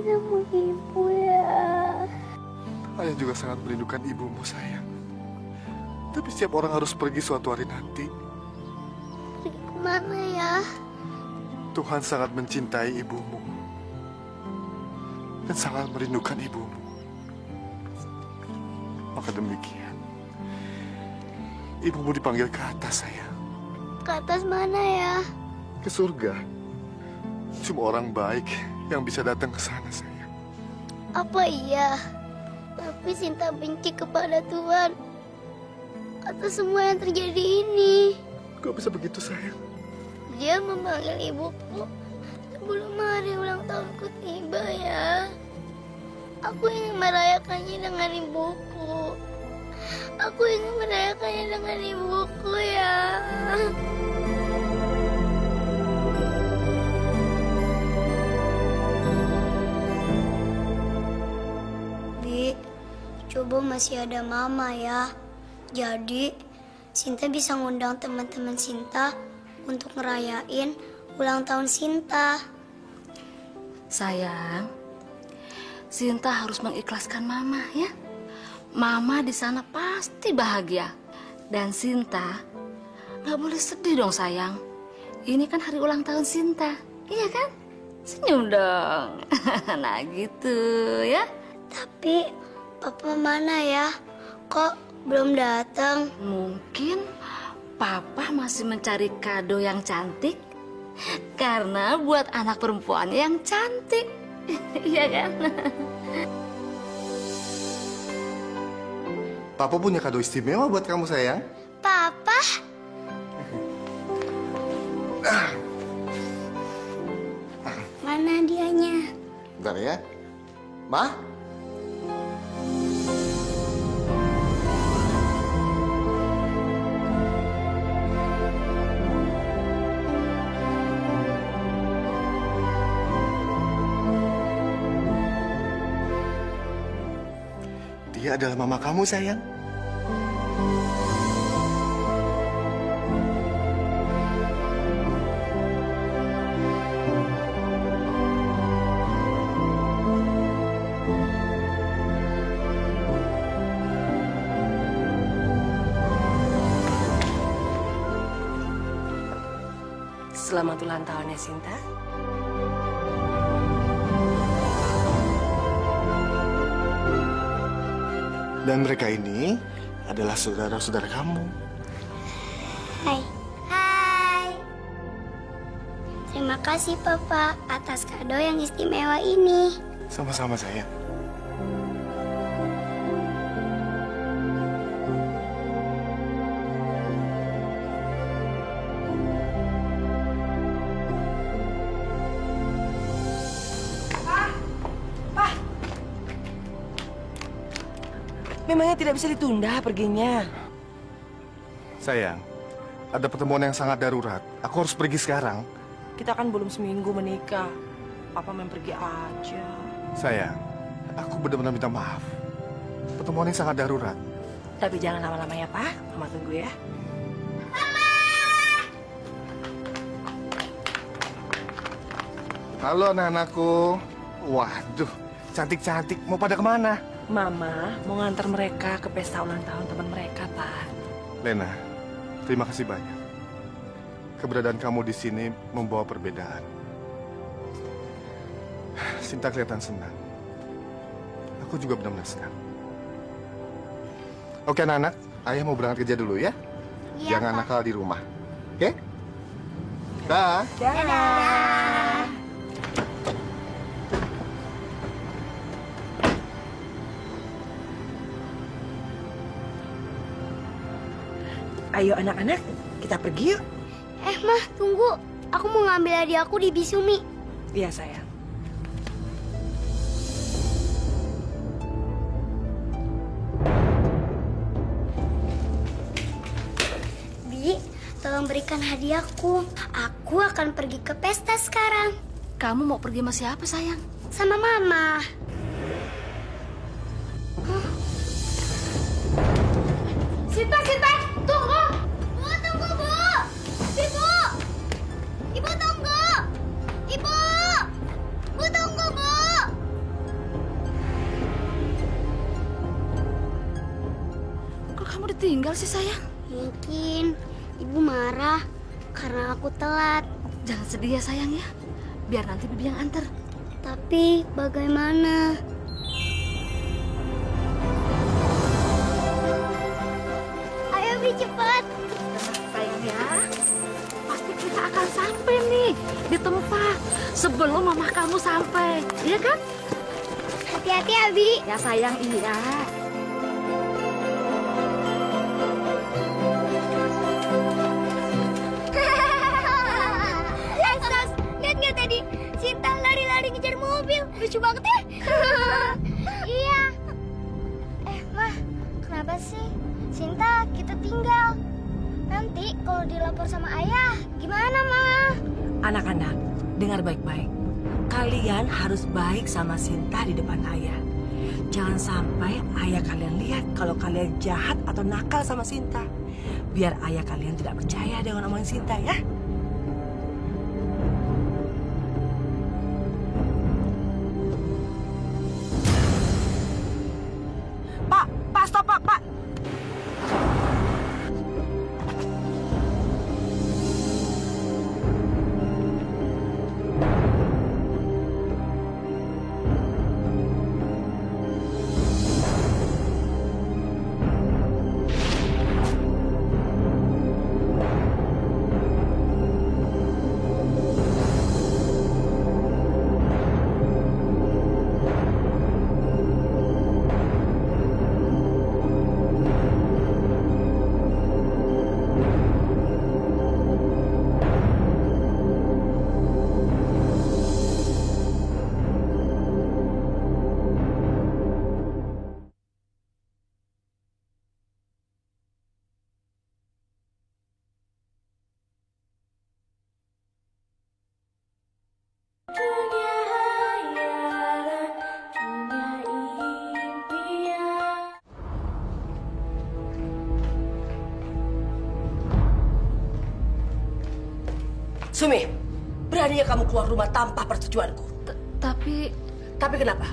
sama ibu ya. Ayah juga sangat merindukan ibumu, sayang. Tapi setiap orang harus pergi suatu hari nanti. Pergi kemana ya? Tuhan sangat mencintai ibumu dan sangat merindukan ibumu. Maka demikian, ibumu dipanggil ke atas, sayang. Ke atas mana ya? Ke surga. Cuma orang baik yang bisa datang ke sana, sayang. Apa iya? Tapi Sinta benci kepada Tuhan atas semua yang terjadi ini. Kok bisa begitu, sayang? Dia memanggil ibuku sebelum hari ulang tahunku tiba ya. Aku ingin merayakannya dengan ibuku. Aku ingin merayakannya dengan ibuku ya. Bi, coba masih ada mama ya. Jadi, Sinta bisa ngundang teman-teman Sinta untuk ngerayain ulang tahun Sinta. Sayang, Sinta harus mengikhlaskan Mama ya. Mama di sana pasti bahagia. Dan Sinta nggak boleh sedih dong sayang. Ini kan hari ulang tahun Sinta, iya kan? Senyum dong. Nah gitu ya. Tapi Papa mana ya? Kok belum datang? Mungkin Papa masih mencari kado yang cantik karena buat anak perempuannya yang cantik. Iya kan? Papa punya kado istimewa buat kamu, sayang. Papa? Mana dianya? Bentar ya. Ma? Dia adalah mama kamu, sayang. Selamat ulang tahun ya, Sinta. Dan mereka ini adalah saudara-saudara kamu. Hai. Hai. Terima kasih Papa atas kado yang istimewa ini. Sama-sama, sayang. Memangnya tidak bisa ditunda perginya? Sayang, ada pertemuan yang sangat darurat. Aku harus pergi sekarang. Kita kan belum seminggu menikah. Papa main pergi aja. Sayang, aku benar-benar minta maaf. Pertemuan ini sangat darurat. Tapi jangan lama-lama ya, Pak. Mama tunggu ya. Halo anak-anakku. Waduh, cantik-cantik. Mau pada kemana? Mama mau ngantar mereka ke pesta ulang tahun teman mereka, Pak. Lena, terima kasih banyak. Keberadaan kamu di sini membawa perbedaan. Sinta kelihatan senang. Aku juga benar-benar senang. Oke anak-anak, ayah mau berangkat kerja dulu ya. Iya, Jangan Pak. nakal di rumah. Oke? Dah. Dadah. Ayo anak-anak, kita pergi yuk. Mah, tunggu. Aku mau ngambil hadiah aku di Bisumi. Iya, sayang. Bi, tolong berikan hadiahku. Aku akan pergi ke pesta sekarang. Kamu mau pergi sama siapa sayang? Sama Mama. Sinta, tunggu! Bu, tunggu, Bu! Ibu! Ibu, tunggu! Ibu! Bu, tunggu, Bu! meninggal sih sayang? Mungkin ibu marah karena aku telat. Jangan sedih ya sayang ya. Biar nanti bibi yang antar. Tapi bagaimana? Ayo Bi, cepat. Sayang ya. Pasti kita akan sampai nih di tempat sebelum mama kamu sampai. Iya kan? Hati-hati ya Bi. Ya sayang, iya. Sas, lihat nggak tadi? Sinta lari-lari ngejar mobil. Lucu banget ya? Iya. Mah, kenapa sih? Sinta kita tinggal. Nanti kalau dilapor sama ayah, gimana, Mah? Anak-anak, dengar baik-baik. Kalian harus baik sama Sinta di depan ayah. Jangan sampai ayah kalian lihat kalau kalian jahat atau nakal sama Sinta. Biar ayah kalian tidak percaya dengan omongan Sinta ya. Pak, stop, Pak. Sumi, beraninya kamu keluar rumah tanpa persetujuanku. Tapi kenapa?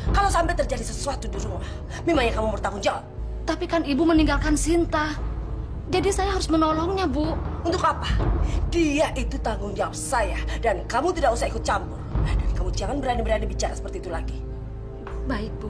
Kalau sampai terjadi sesuatu di rumah, memangnya kamu bertanggung jawab? Tapi kan ibu meninggalkan Sinta. Jadi saya harus menolongnya, Bu. Untuk apa? Dia itu tanggung jawab saya dan kamu tidak usah ikut campur. Dan kamu jangan berani-berani bicara seperti itu lagi. Baik, Bu.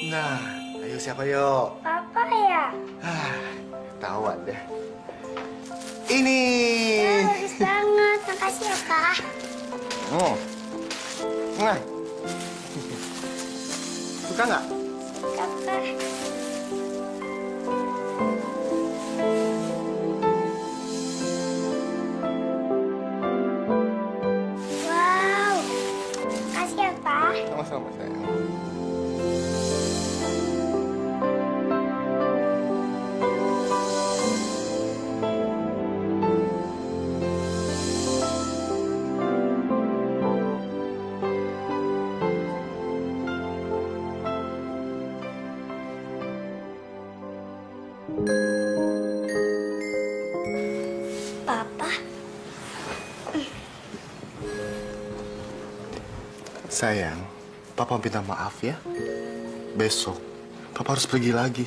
Nah, ayo siapa yuk? Papa ya? Ketahuan deh. Ini. Bagus banget. Makasih ya, Pak. Nah. Suka nggak? Suka, Pak. Wow. Makasih ya, Pak. Sama-sama, sayang. Papa. Sayang, Papa minta maaf ya. Besok, Papa harus pergi lagi.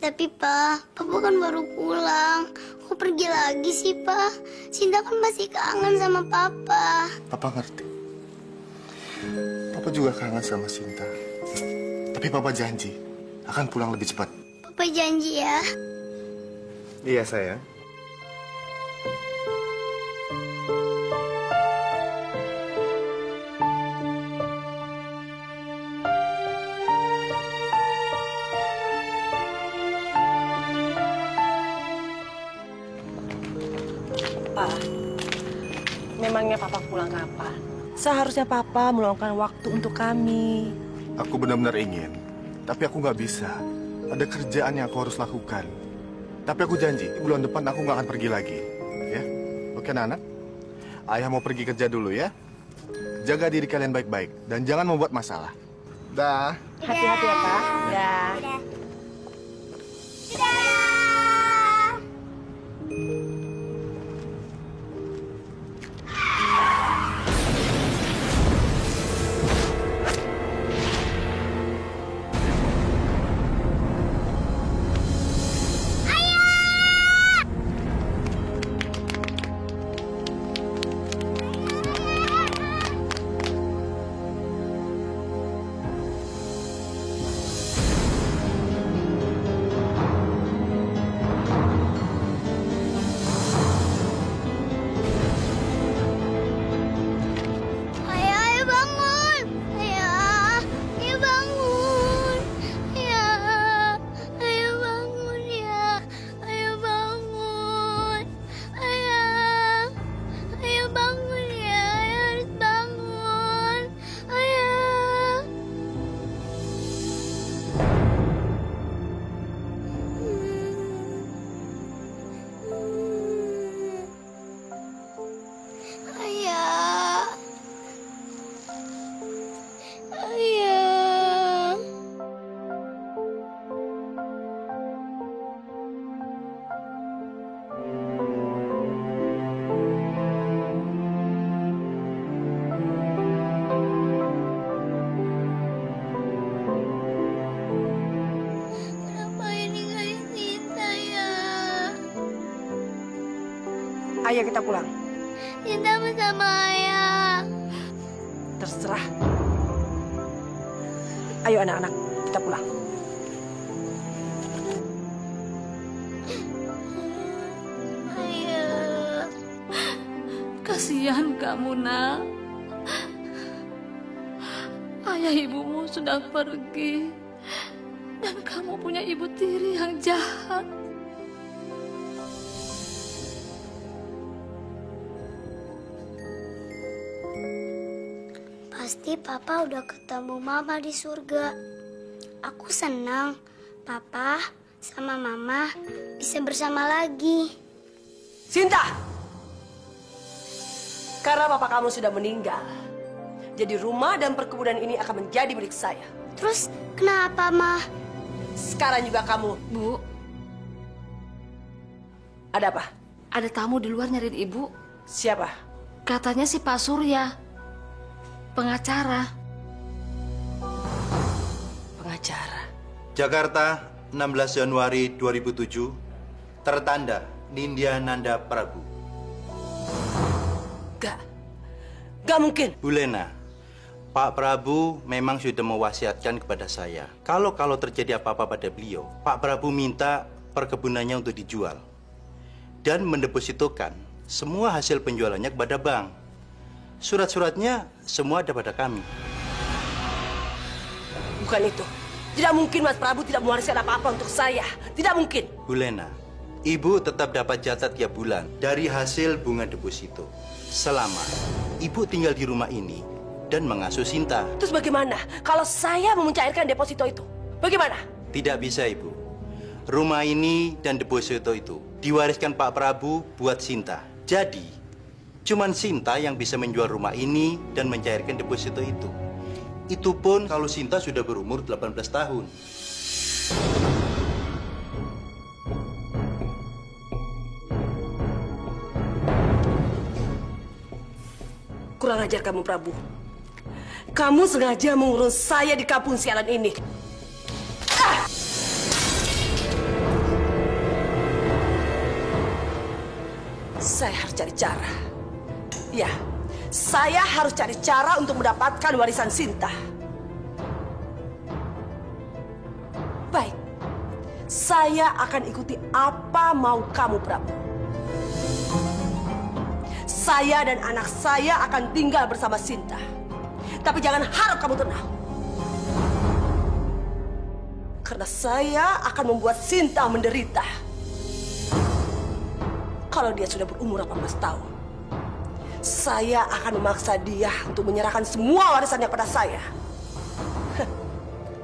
Tapi, Pak, Papa kan baru pulang. Kok pergi lagi sih, Pak? Sinta kan masih kangen sama Papa. Papa ngerti. Papa juga kangen sama Sinta. Tapi Papa janji akan pulang lebih cepat. Papa janji ya. Iya, sayang. Pak, memangnya Papa pulang kapan? Seharusnya Papa meluangkan waktu untuk kami. Aku benar-benar ingin, tapi aku nggak bisa. Ada kerjaan yang aku harus lakukan. Tapi aku janji, bulan depan aku nggak akan pergi lagi. Ya? Oke, anak-anak? Ayah mau pergi kerja dulu ya. Jaga diri kalian baik-baik dan jangan membuat masalah. Dah. Hati-hati ya, Pak. Ya. Udah. Dadah! Ayah, bangun! Ayah, bangun! Ayah, bangun ya! Ayah bangun! Ayah, bangun ya! Ayah harus bangun! Ayah! Ayah. Ayah. Kenapa ini nggak Sinta ya? Ayo kita pulang. Sinta bersama ayah. Terserah. Ayo anak-anak, kita pulang. Ayah. Kasihan kamu, nak. Ayah ibumu sudah pergi. Dan kamu punya ibu tiri yang jahat. Pasti Papa udah ketemu Mama di surga. Aku senang Papa sama Mama bisa bersama lagi. Sinta! Karena papa kamu sudah meninggal, jadi rumah dan perkebunan ini akan menjadi milik saya. Terus kenapa, Ma? Sekarang juga kamu. Bu, Ada apa? ada tamu di luar nyariin ibu. Siapa? Katanya si Pak Surya, pengacara. Pengacara. Jakarta, 16 Januari 2007, tertanda Nindya Nanda Prabu. Gak mungkin. Bu Lena, Pak Prabu memang sudah mewasiatkan kepada saya. Kalau terjadi apa-apa pada beliau, Pak Prabu minta perkebunannya untuk dijual. Dan mendepositokan semua hasil penjualannya kepada bank. Surat-suratnya semua ada pada kami. Bukan itu. Tidak mungkin Mas Prabu tidak mewariskan apa-apa untuk saya. Tidak mungkin. Bu Lena, Ibu tetap dapat jatah tiap bulan dari hasil bunga deposito. Selama Ibu tinggal di rumah ini dan mengasuh Sinta. Terus bagaimana kalau saya mau mencairkan deposito itu? Bagaimana? Tidak bisa, Ibu. Rumah ini dan deposito itu diwariskan Pak Prabu buat Sinta. Jadi, cuman Sinta yang bisa menjual rumah ini dan mencairkan deposito itu. Itu pun kalau Sinta sudah berumur 18 tahun. Kurang ajar kamu, Prabu. Kamu sengaja mengurung saya di kampung sialan ini. Saya harus cari cara. Ya, saya harus cari cara untuk mendapatkan warisan Sinta. Baik, saya akan ikuti apa mau kamu, Prabu. Saya dan anak saya akan tinggal bersama Sinta. Tapi jangan harap kamu tenang. Karena saya akan membuat Sinta menderita. Kalau dia sudah berumur 18 tahun, saya akan memaksa dia untuk menyerahkan semua warisannya pada saya.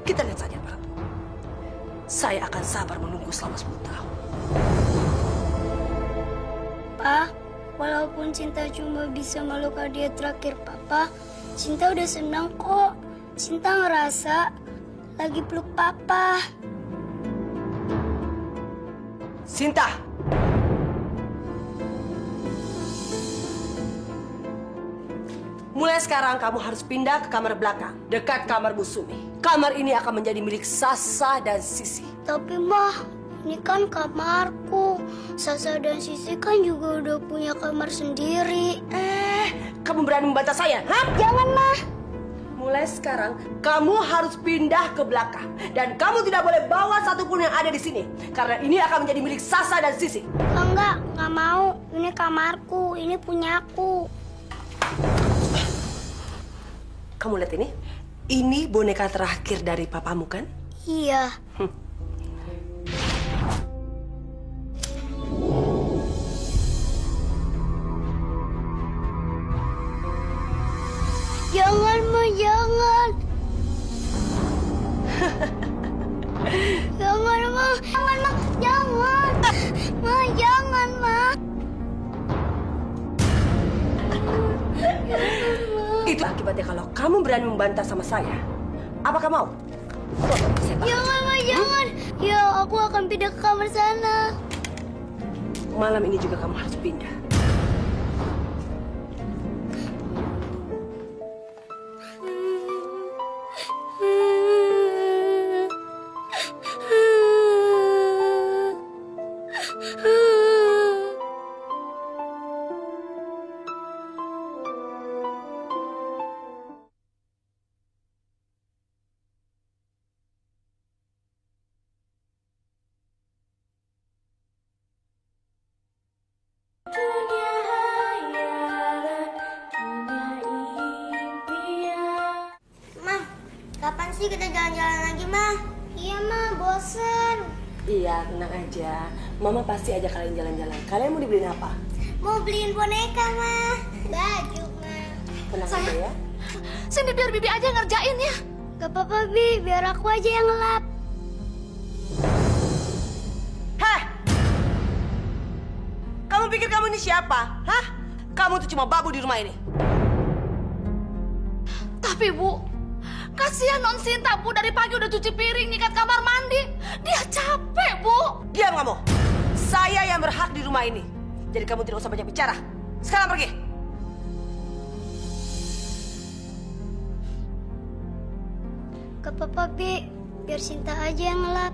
Kita lihat saja, Prabu. Saya akan sabar menunggu selama 10 tahun. Pa, walaupun Cinta cuma bisa meluk hadiah terakhir Papa, Cinta udah senang kok. Cinta ngerasa lagi peluk Papa. Sinta! Mulai sekarang kamu harus pindah ke kamar belakang, dekat kamar Bu Sumi. Kamar ini akan menjadi milik Sasa dan Sisi. Tapi Mah, ini kan kamarku. Sasa dan Sisi kan juga udah punya kamar sendiri. Kamu berani membantah saya, hah? Jangan, Mah. Mulai sekarang, kamu harus pindah ke belakang. Dan kamu tidak boleh bawa satupun yang ada di sini. Karena ini akan menjadi milik Sasa dan Sisi. Enggak mau. Ini kamarku, ini punyaku. Kamu lihat ini? Ini boneka terakhir dari papamu, kan? Iya. Jangan, Ma, jangan. Jangan, Ma. Jangan, Ma. Jangan. Ma, jangan, Ma. Itu akibatnya kalau kamu berani membantah sama saya. Apakah mau? Jangan, Ma, jangan. Ya, aku akan pindah ke kamar sana. Malam ini juga kamu harus pindah. Ma, kapan sih kita jalan-jalan lagi, Ma? Iya, Ma, bosen. Iya, tenang aja. Mama pasti ajak kalian jalan-jalan. Kalian mau dibeliin apa? Mau beliin boneka, Ma. Baju, Ma. Tenang aja ya. Sini biar Bibi aja ngerjain ya. Gak apa-apa, Bi. Biar aku aja yang ngelap. Heh! Kamu pikir kamu ini siapa? Hah? Kamu tuh cuma babu di rumah ini. Tapi Bu, kasihan Non Sinta Bu, dari pagi udah cuci piring, nyikat kamar mandi. Dia capek Bu. Diam kamu. Saya yang berhak di rumah ini. Jadi kamu tidak usah banyak bicara. Sekarang pergi. Gak apa-apa, Bi. Biar Sinta aja yang ngelap.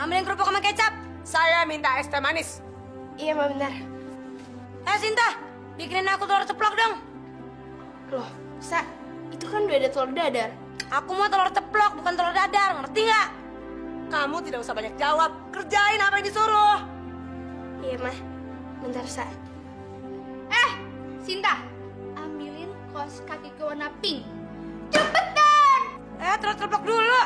Ambilin kerupuk sama kecap. Saya minta es teh manis. Iya, Ma, benar. Sinta, bikinin aku telur ceplok dong. Loh, Sa, itu kan udah ada telur dadar. Aku mau telur ceplok, bukan telur dadar. Ngerti nggak? Kamu tidak usah banyak jawab. Kerjain apa yang disuruh. Iya, Ma. Bentar, Sa. Sinta, ambilin kaos kaki ke warna pink. Cepetan! Telur ceplok dulu.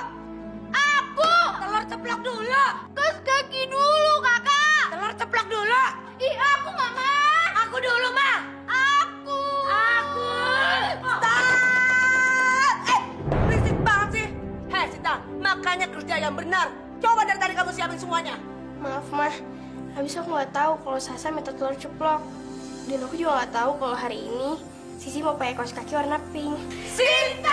Aku! Telur ceplok dulu. Kaos kaki dulu, kakak! Telur ceplok dulu. Ih, aku nggak mau! Aku dulu, Ma. Aku! Stop! Berisik banget sih. Hei, Sinta, makanya kerja yang benar. Coba dari tadi kamu siapin semuanya. Maaf, Ma. Habis aku nggak tahu kalau Sasa minta telur ceplok. Dan aku juga nggak tahu kalau hari ini Sisi mau pakai kaos kaki warna pink. Sinta!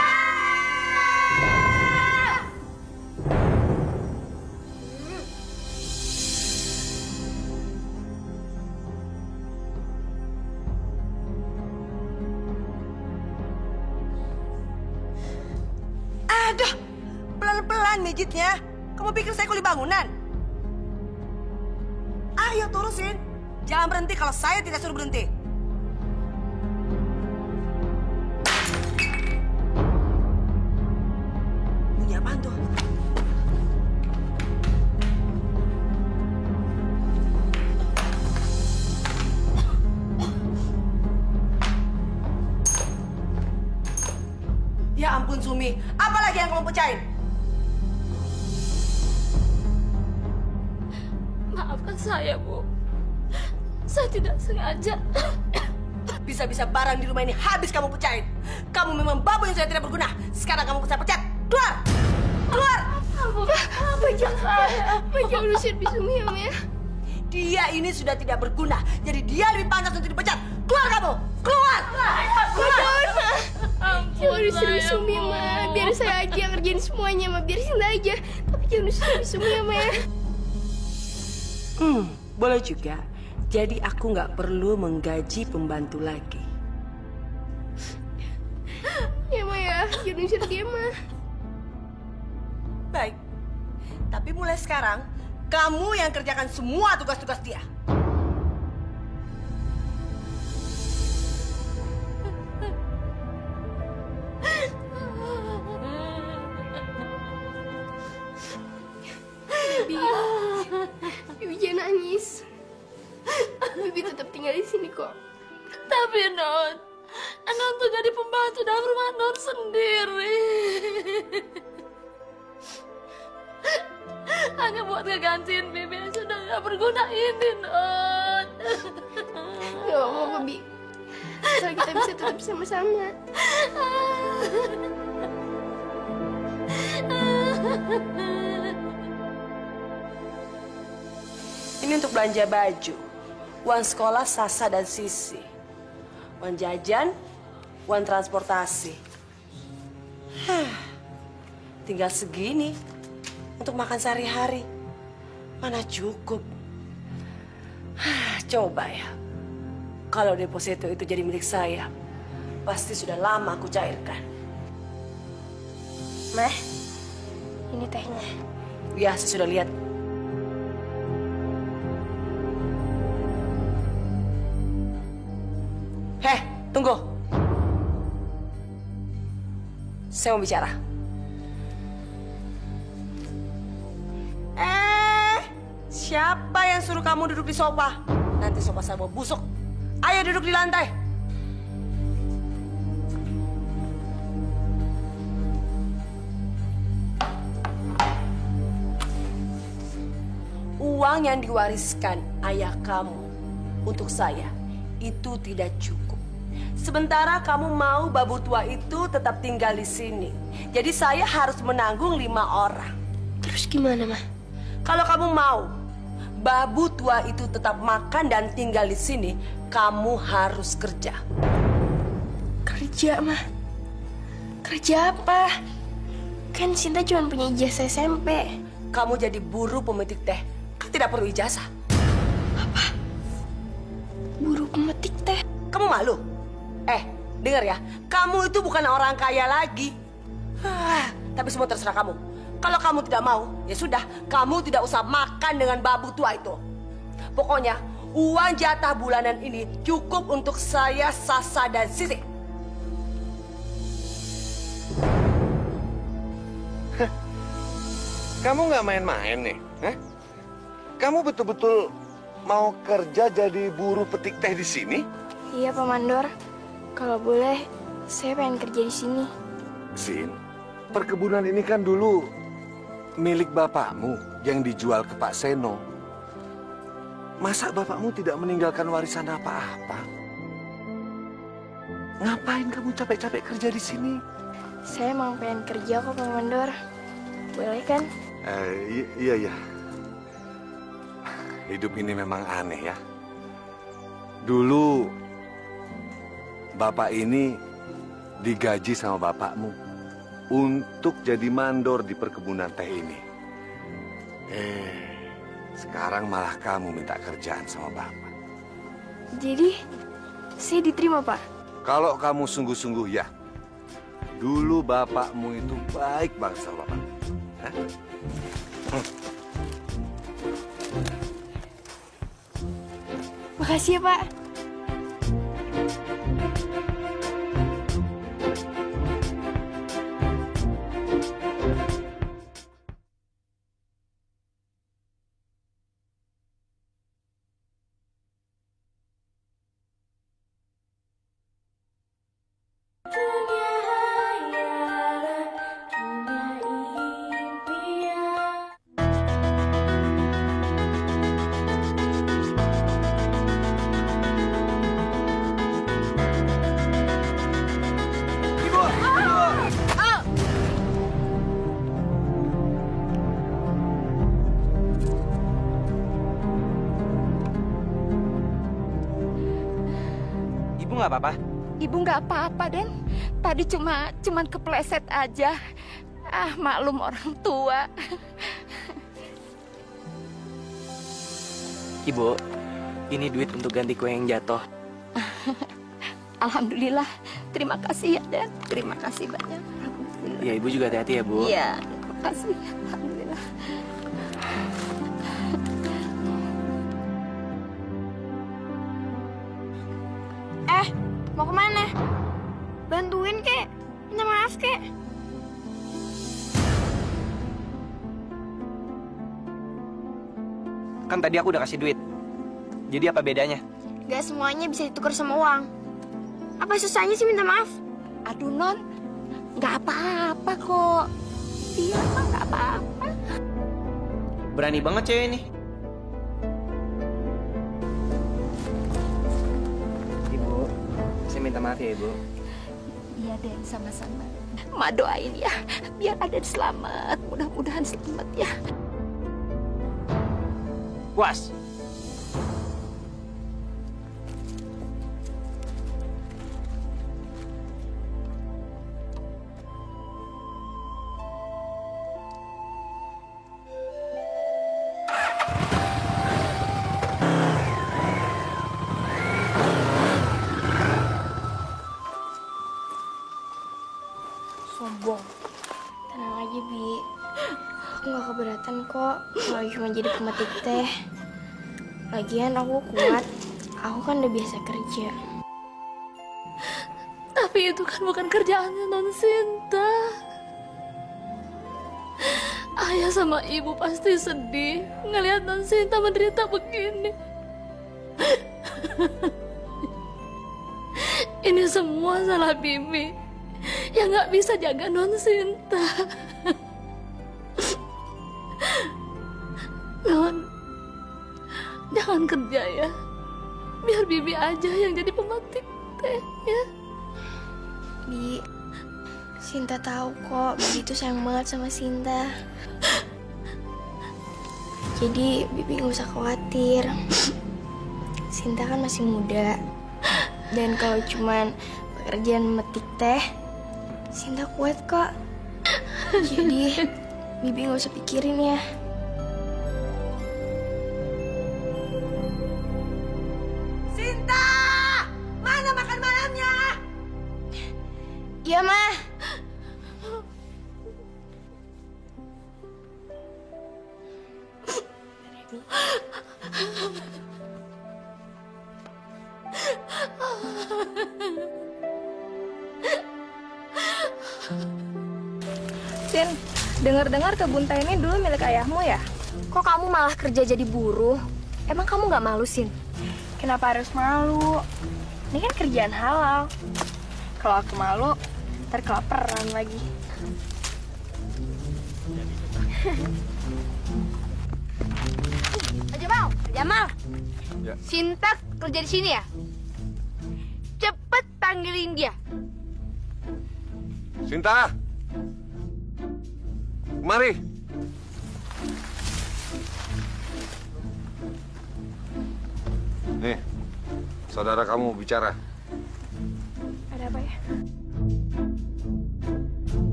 Aduh, pelan-pelan mijitnya. Kamu pikir saya kuli bangunan? Ayo turusin. Jangan berhenti kalau saya tidak suruh berhenti. Bunyi apaan tuh? Ya ampun Sumi, apa lagi yang kamu pecahin? Maafkan saya, Bu. Saya tidak sengaja. Bisa-bisa barang di rumah ini habis kamu pecahin. Kamu memang babu yang sudah tidak berguna. Sekarang kamu saya pecat. Keluar! Keluar! Apa jangan usir Bisumi ya, Ma? Dia ini sudah tidak berguna. Jadi dia lebih pantas untuk dipecat. Keluar kamu! Keluar! Keluar! Jangan usir Bisumi, Ma. Biar saya aja yang ngerjain semuanya, Ma. Biar Sinta aja. Tapi jangan usir Bisumi ya, Ma. Boleh juga. Jadi aku nggak perlu menggaji pembantu lagi. Ya, Ma ya. Jangan usir dia, Ma. Baik. Tapi mulai sekarang, kamu yang kerjakan semua tugas-tugas dia. Bibi jangan nangis. Bibi tetap tinggal di sini kok. Tapi Non tuh jadi pembantu dalam rumah Non sendiri. Hanya buat ngegantiin Bibi yang sudah gak berguna ini, Non. Gak apa-apa, Bibi. Asal kita bisa tetap sama-sama. Ini untuk belanja baju, uang sekolah Sasa dan Sisi, uang jajan, uang transportasi. Tinggal segini untuk makan sehari-hari. Mana cukup. Coba ya, kalau deposito itu jadi milik saya, pasti sudah lama aku cairkan. Mah, ini tehnya. Ya, saya sudah lihat. Heh, tunggu. Saya mau bicara. Siapa yang suruh kamu duduk di sofa? Nanti sofa saya mau busuk. Ayo duduk di lantai. Uang yang diwariskan ayah kamu untuk saya itu tidak cukup. Sementara kamu mau babu tua itu tetap tinggal di sini. Jadi saya harus menanggung 5 orang. Terus gimana, Ma? Kalau kamu mau babu tua itu tetap makan dan tinggal di sini, kamu harus kerja. Kerja, Ma? Kerja apa? Kan Sinta cuma punya ijazah SMP. Kamu jadi buruh pemetik teh, kan tidak perlu ijazah. Buruh pemetik teh. Kamu malu? Dengar ya, kamu itu bukan orang kaya lagi. Tapi semua terserah kamu. Kalau kamu tidak mau, ya sudah, kamu tidak usah makan dengan babu tua itu. Pokoknya, uang jatah bulanan ini cukup untuk saya, Sasa, dan Sisi. Kamu nggak main-main nih, Hah? Kamu betul-betul mau kerja jadi buruh petik teh di sini? Iya, Pak Mandor. Kalau boleh, saya pengen kerja di sini. Sin, perkebunan ini kan dulu milik bapakmu yang dijual ke Pak Seno. Masa bapakmu tidak meninggalkan warisan apa-apa? Ngapain kamu capek-capek kerja di sini? Saya emang pengen kerja kok, Pak Mandor. Boleh kan? Iya. Hidup ini memang aneh ya. Dulu bapak ini digaji sama bapakmu untuk jadi mandor di perkebunan teh ini. Sekarang malah kamu minta kerjaan sama bapak. Jadi, saya diterima, Pak? Kalau kamu sungguh-sungguh ya, dulu bapakmu itu baik banget sama bapak. Hah? Makasih ya, Pak. nggak apa-apa? Ibu nggak apa-apa, Den. Tadi cuman kepleset aja. Ah, maklum orang tua. Ibu, ini duit untuk ganti kue yang jatuh. Alhamdulillah. Terima kasih ya, Den. Terima kasih banyak. Ya, Ibu juga hati-hati ya, Bu. Iya, terima kasih. Alhamdulillah. Mau kemana? Bantuin, kek. Minta maaf, kek. Kan tadi aku udah kasih duit. Jadi apa bedanya? Gak semuanya bisa ditukar sama uang. Apa susahnya sih minta maaf? Aduh, Non. Nggak apa-apa kok. Iya, mah nggak apa-apa. Berani banget cewek ini. Ibu, saya minta maaf ya, Ibu. Iya, Den, sama-sama. Ma doain ya, biar Aden selamat. Mudah-mudahan selamat ya. Puas. Sombong. Tenang aja, Bi. Aku gak keberatan kok kalau cuma jadi pemetik teh. Lagian aku kuat. Aku kan udah biasa kerja. Tapi itu kan bukan kerjaannya Non Sinta. Ayah sama ibu pasti sedih ngelihat Non Sinta menderita begini. Ini semua salah Bibi yang nggak bisa jaga Non Sinta. Non, jangan kerja ya. Biar Bibi aja yang jadi pemetik teh ya. Bi, Sinta tahu kok Bibi itu sayang banget sama Sinta. Jadi Bibi nggak usah khawatir. Sinta kan masih muda. Dan kalau cuman pekerjaan memetik teh, Sinta kuat kok. Jadi Bibi nggak usah pikirin ya. Sinta! Mana makan malamnya? Iya, Ma. Sin, dengar-dengar kebun teh ini dulu milik ayahmu ya? Kok kamu malah kerja jadi buruh? Emang kamu nggak malu, Sin? Kenapa harus malu? Ini kan kerjaan halal. Kalau aku malu, ntar kelaparan lagi. Jamal, Jamal. Ya. Sinta kerja di sini ya? Cepet panggilin dia. Sinta! Mari. Nih, saudara kamu bicara. Ada apa ya?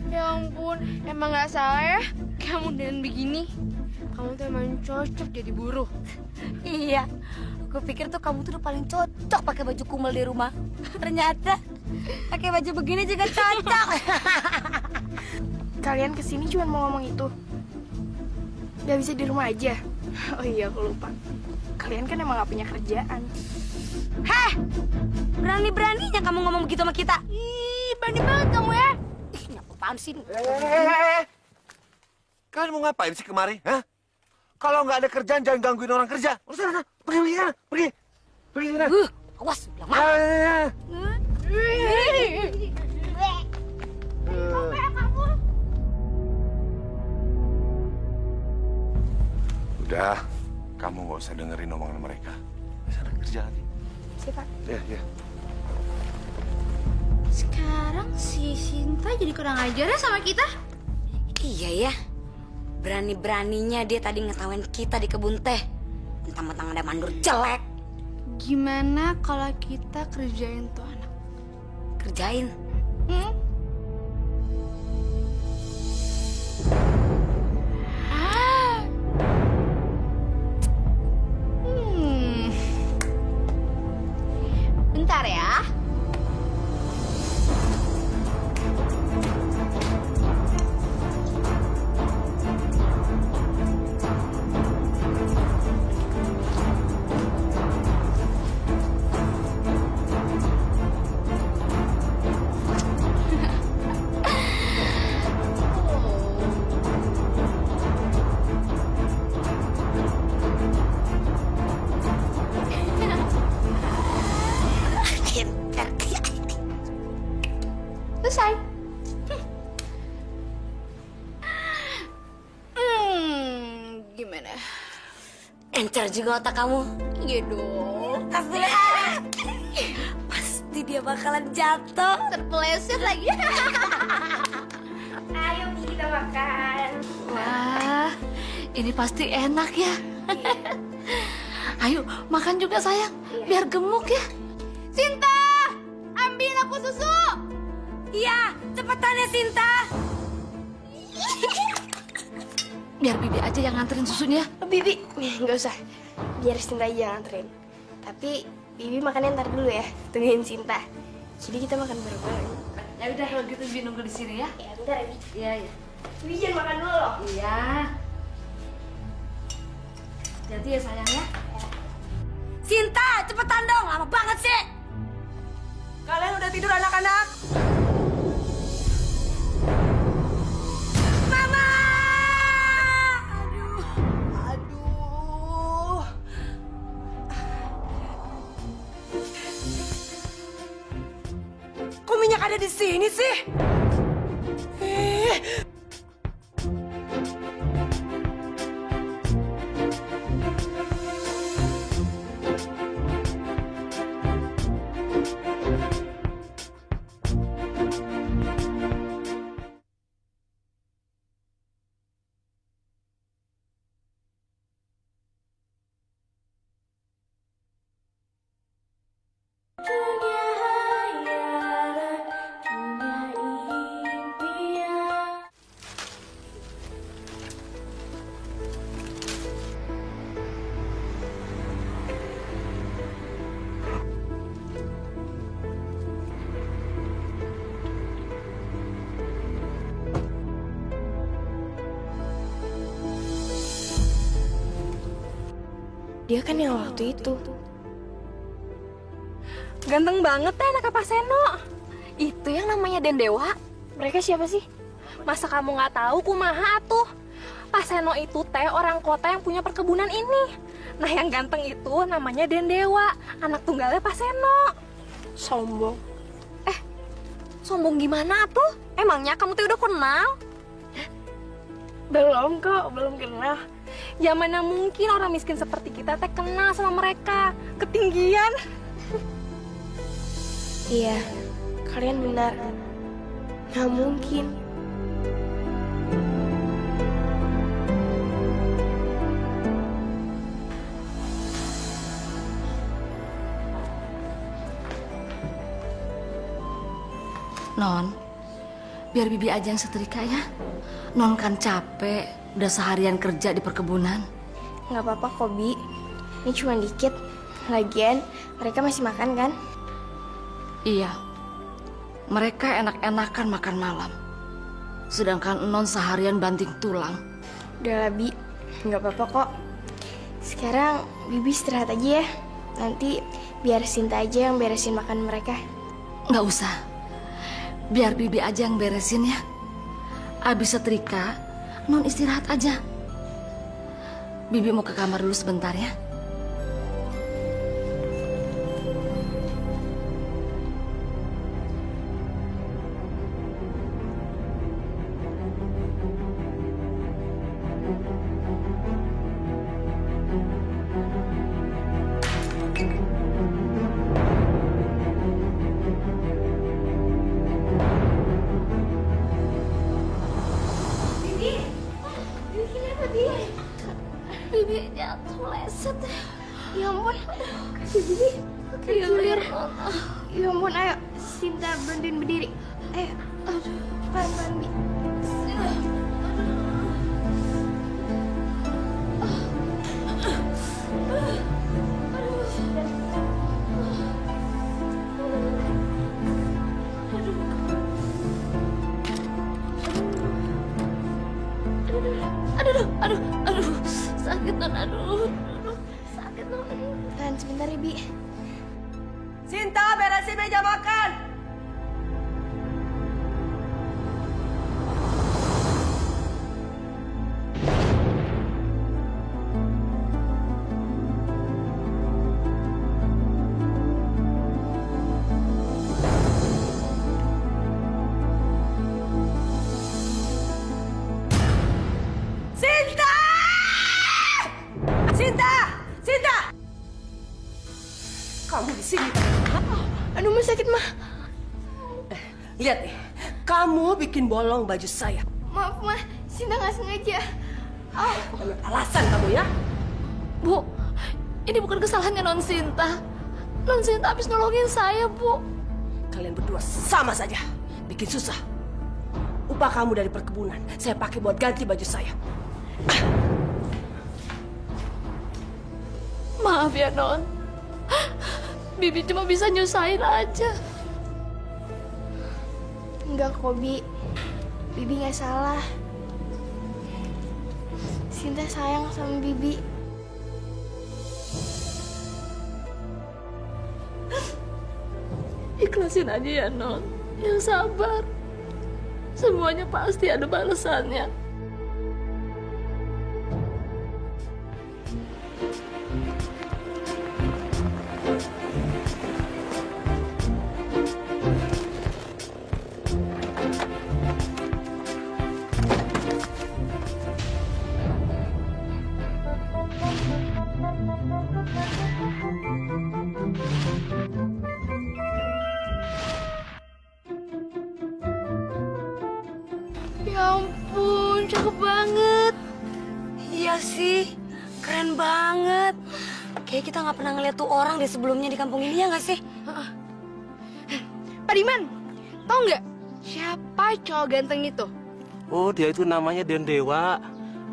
Ya ampun, emang nggak salah ya kamu dan begini. Kamu tuh emang cocok jadi buruh. Iya, aku pikir tuh kamu tuh udah paling cocok pakai baju kumel di rumah. Ternyata pakai baju begini juga cocok. Kalian kesini cuma mau ngomong itu? Gak bisa di rumah aja? Oh iya, aku lupa. Kalian kan emang gak punya kerjaan. Heh, berani-beraninya kamu ngomong begitu sama kita. Ih, berani banget kamu ya. Ih, apaan sih? Kalian mau ngapain sih kemari? Hah? Kalau nggak ada kerjaan, jangan gangguin orang kerja. Udah sana, pergi sana, pergi. Pergi sana. Awas, bilang mah. Udah, kamu nggak usah dengerin omongan mereka. Sana. kerja lagi. Sip, Pak. Ya. Sekarang si Sinta jadi kurang ajar ya sama kita. Iya ya. Berani-beraninya dia tadi ngetawain kita di kebun teh. Mentang-mentang ada mandur jelek. Gimana kalau kita kerjain tuh anak? Kerjain. Bentar ya. Selesai. Gimana? Encer juga otak kamu. Iya dong. Pasti dia bakalan jatuh. Terpeleset lagi. Ayo kita makan. Wah, ini pasti enak ya. Ayo makan juga sayang, biar gemuk ya. Sinta, ambil aku susu. Iya, cepetan ya Sinta. Biar Bibi aja yang nganterin susunya. Bibi, nggak usah. Biar Sinta aja yang nganterin. Tapi Bibi makannya ntar dulu ya, tungguin Sinta. Jadi kita makan bareng-bareng. Ya udah kalau gitu Bibi nunggu di sini ya. Ya, bentar ya, Bibi. Iya, iya. Bibi jangan makan dulu loh. Iya. Jadi ya sayang ya. Sinta, cepetan dong. Lama banget sih. Kalian udah tidur anak-anak? Mama! Aduh. Kok minyak ada di sini sih? Dia kan yang waktu itu. Ganteng banget teh anak Pak Seno. Itu yang namanya Dendewa. Mereka siapa sih? Masa kamu nggak tahu kumaha atuh? Pak Seno itu teh orang kota yang punya perkebunan ini. Nah yang ganteng itu namanya Dendewa, anak tunggalnya Pak Seno. Sombong. Sombong gimana tuh? Emangnya kamu tuh udah kenal? Belum kok, belum kenal. Ya mana mungkin orang miskin seperti kita teh kenal sama mereka. Ketinggian. Iya, kalian benar. Nggak mungkin. Non, biar Bibi aja yang setrika ya. Non kan capek, udah seharian kerja di perkebunan. Nggak apa-apa kok, Bi. Ini cuma dikit. Lagian, mereka masih makan kan? Iya, mereka enak-enakan makan malam. Sedangkan Non seharian banting tulang. Udah lah, Bi. Nggak apa-apa kok. Sekarang, Bibi istirahat aja ya. Nanti biar Sinta aja yang beresin makan mereka. Nggak usah. Biar Bibi aja yang beresin ya. Abis setrika, Non istirahat aja. Bibi mau ke kamar dulu sebentar ya. Leset. Ya ampun. Kasih Bibi. Kelir. Ya ampun, ayo. Sinta bantuin berdiri. Ayo. Pelan-pelan, Bi. Aduh, sakit non, sakit non. Tahan sebentar ya, Bi. Sinta, beresin meja makan. Sinta! Kamu di sini. Aduh, Ma, sakit, Ma. Lihat nih, kamu bikin bolong baju saya. Maaf, Ma. Sinta nggak sengaja. Banyak alasan kamu ya. Bu, ini bukan kesalahannya Non Sinta. Non Sinta habis nolongin saya, Bu. Kalian berdua sama saja, bikin susah. Upah kamu dari perkebunan, saya pakai buat ganti baju saya. Maaf ya, Non. Bibi cuma bisa nyusahin aja. Enggak kok, Bi. Bibi nggak salah. Sinta sayang sama Bibi. Ikhlasin aja ya, Non. Yang sabar. Semuanya pasti ada balasannya. Ya ampun, cakep banget. Iya sih, keren banget. Kayak kita nggak pernah ngeliat tuh orang deh sebelumnya di kampung ini, ya nggak sih? Pak Diman, tau nggak siapa cowok ganteng itu? Oh, dia itu namanya Dendewa.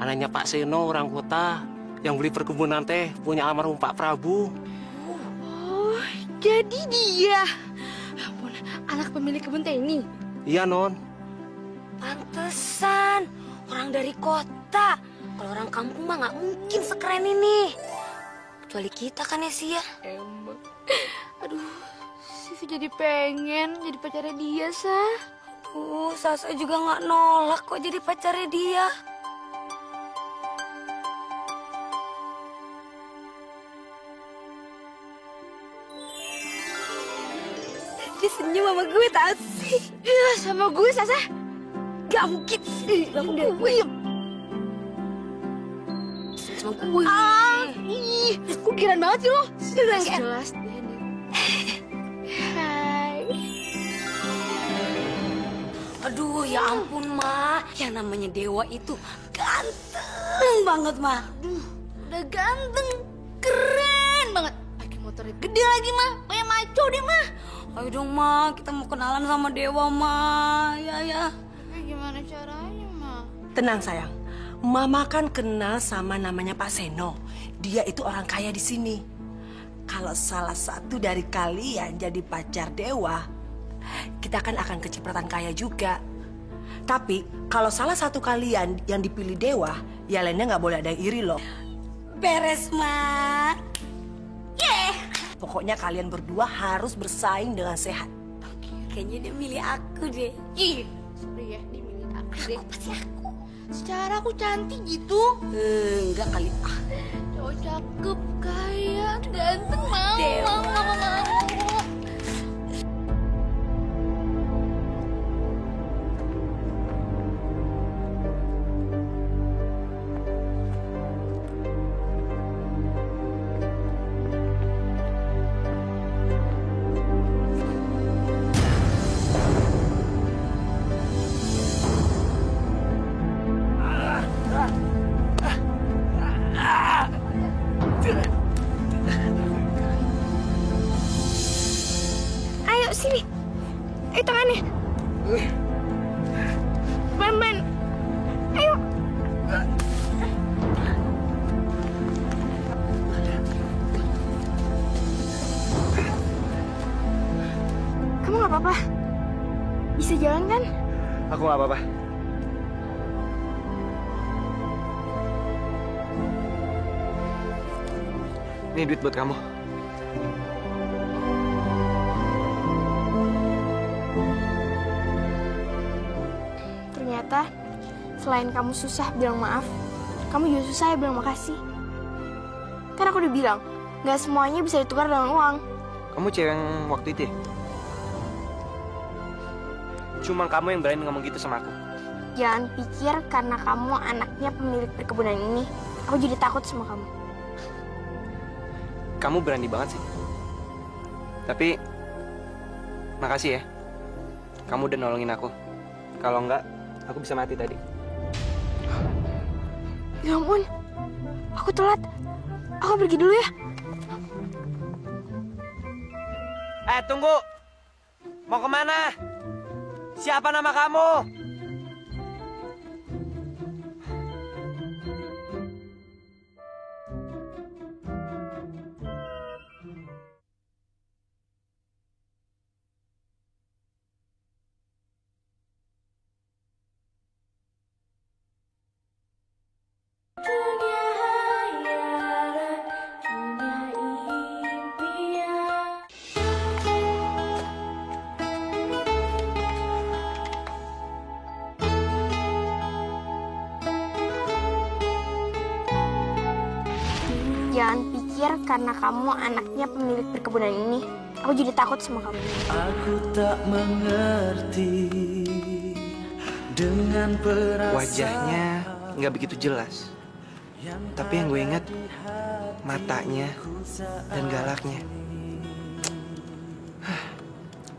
Anaknya Pak Seno, orang kota. Yang beli perkebunan teh, punya almarhum Pak Prabu. Oh, jadi dia. Ampun, anak pemilik kebun teh ini. Iya, Non. Pantesan, orang dari kota. Kalau orang kampung mah nggak mungkin sekeren ini. Kecuali kita kan ya sih ya. Emang. Aduh, Sivi jadi pengen jadi pacarnya dia, Sah. Sasa juga nggak nolak kok jadi pacarnya dia. Dia senyum sama gue, tau sih. Iya, sama gue, Sasa. Gak mungkin. Gak mungkin. Sama gue. Ih, kukiran banget sih lo. Jelas deh. Hai. Aduh, ya ampun, Ma. Yang namanya Dewa itu ganteng banget, Ma. Udah ganteng, keren banget. Pakai motornya gede lagi, Ma. Kayak maco deh, Ma. Ayo dong, Ma. Kita mau kenalan sama Dewa, Ma. Ya. Gimana caranya, Ma? Tenang sayang, Mama kan kenal sama namanya Pak Seno. Dia itu orang kaya di sini. Kalau salah satu dari kalian jadi pacar Dewa, kita kan akan kecipratan kaya juga. Tapi kalau salah satu kalian yang dipilih Dewa, ya lainnya nggak boleh ada yang iri loh. Beres, Ma. Pokoknya kalian berdua harus bersaing dengan sehat. Kayaknya dia milih aku deh. Ih, sorry ya, dimilih aku deh. Pasti aku. Secara aku cantik gitu. Enggak kali. Cowok cakep, kaya, ganteng, mau. Dewa. Mau. Ben. Ayo. Kamu nggak apa-apa? Bisa jalan kan? Aku nggak apa-apa. Ini duit buat kamu. Ternyata selain kamu susah bilang maaf, kamu juga susah ya bilang makasih. Kan aku udah bilang, nggak semuanya bisa ditukar dengan uang. Kamu cewek yang waktu itu ya? Cuma kamu yang berani ngomong gitu sama aku. Jangan pikir karena kamu anaknya pemilik perkebunan ini, aku jadi takut sama kamu. Kamu berani banget sih. Tapi, makasih ya. Kamu udah nolongin aku. Kalau enggak, aku bisa mati tadi. Ya ampun, aku telat. Aku pergi dulu ya. Tunggu. Mau kemana? Siapa nama kamu? Jangan pikir karena kamu anaknya pemilik perkebunan ini, aku jadi takut sama kamu. Aku tak mengerti dengan perasaan. Wajahnya nggak begitu jelas. Tapi yang gue ingat, matanya dan galaknya.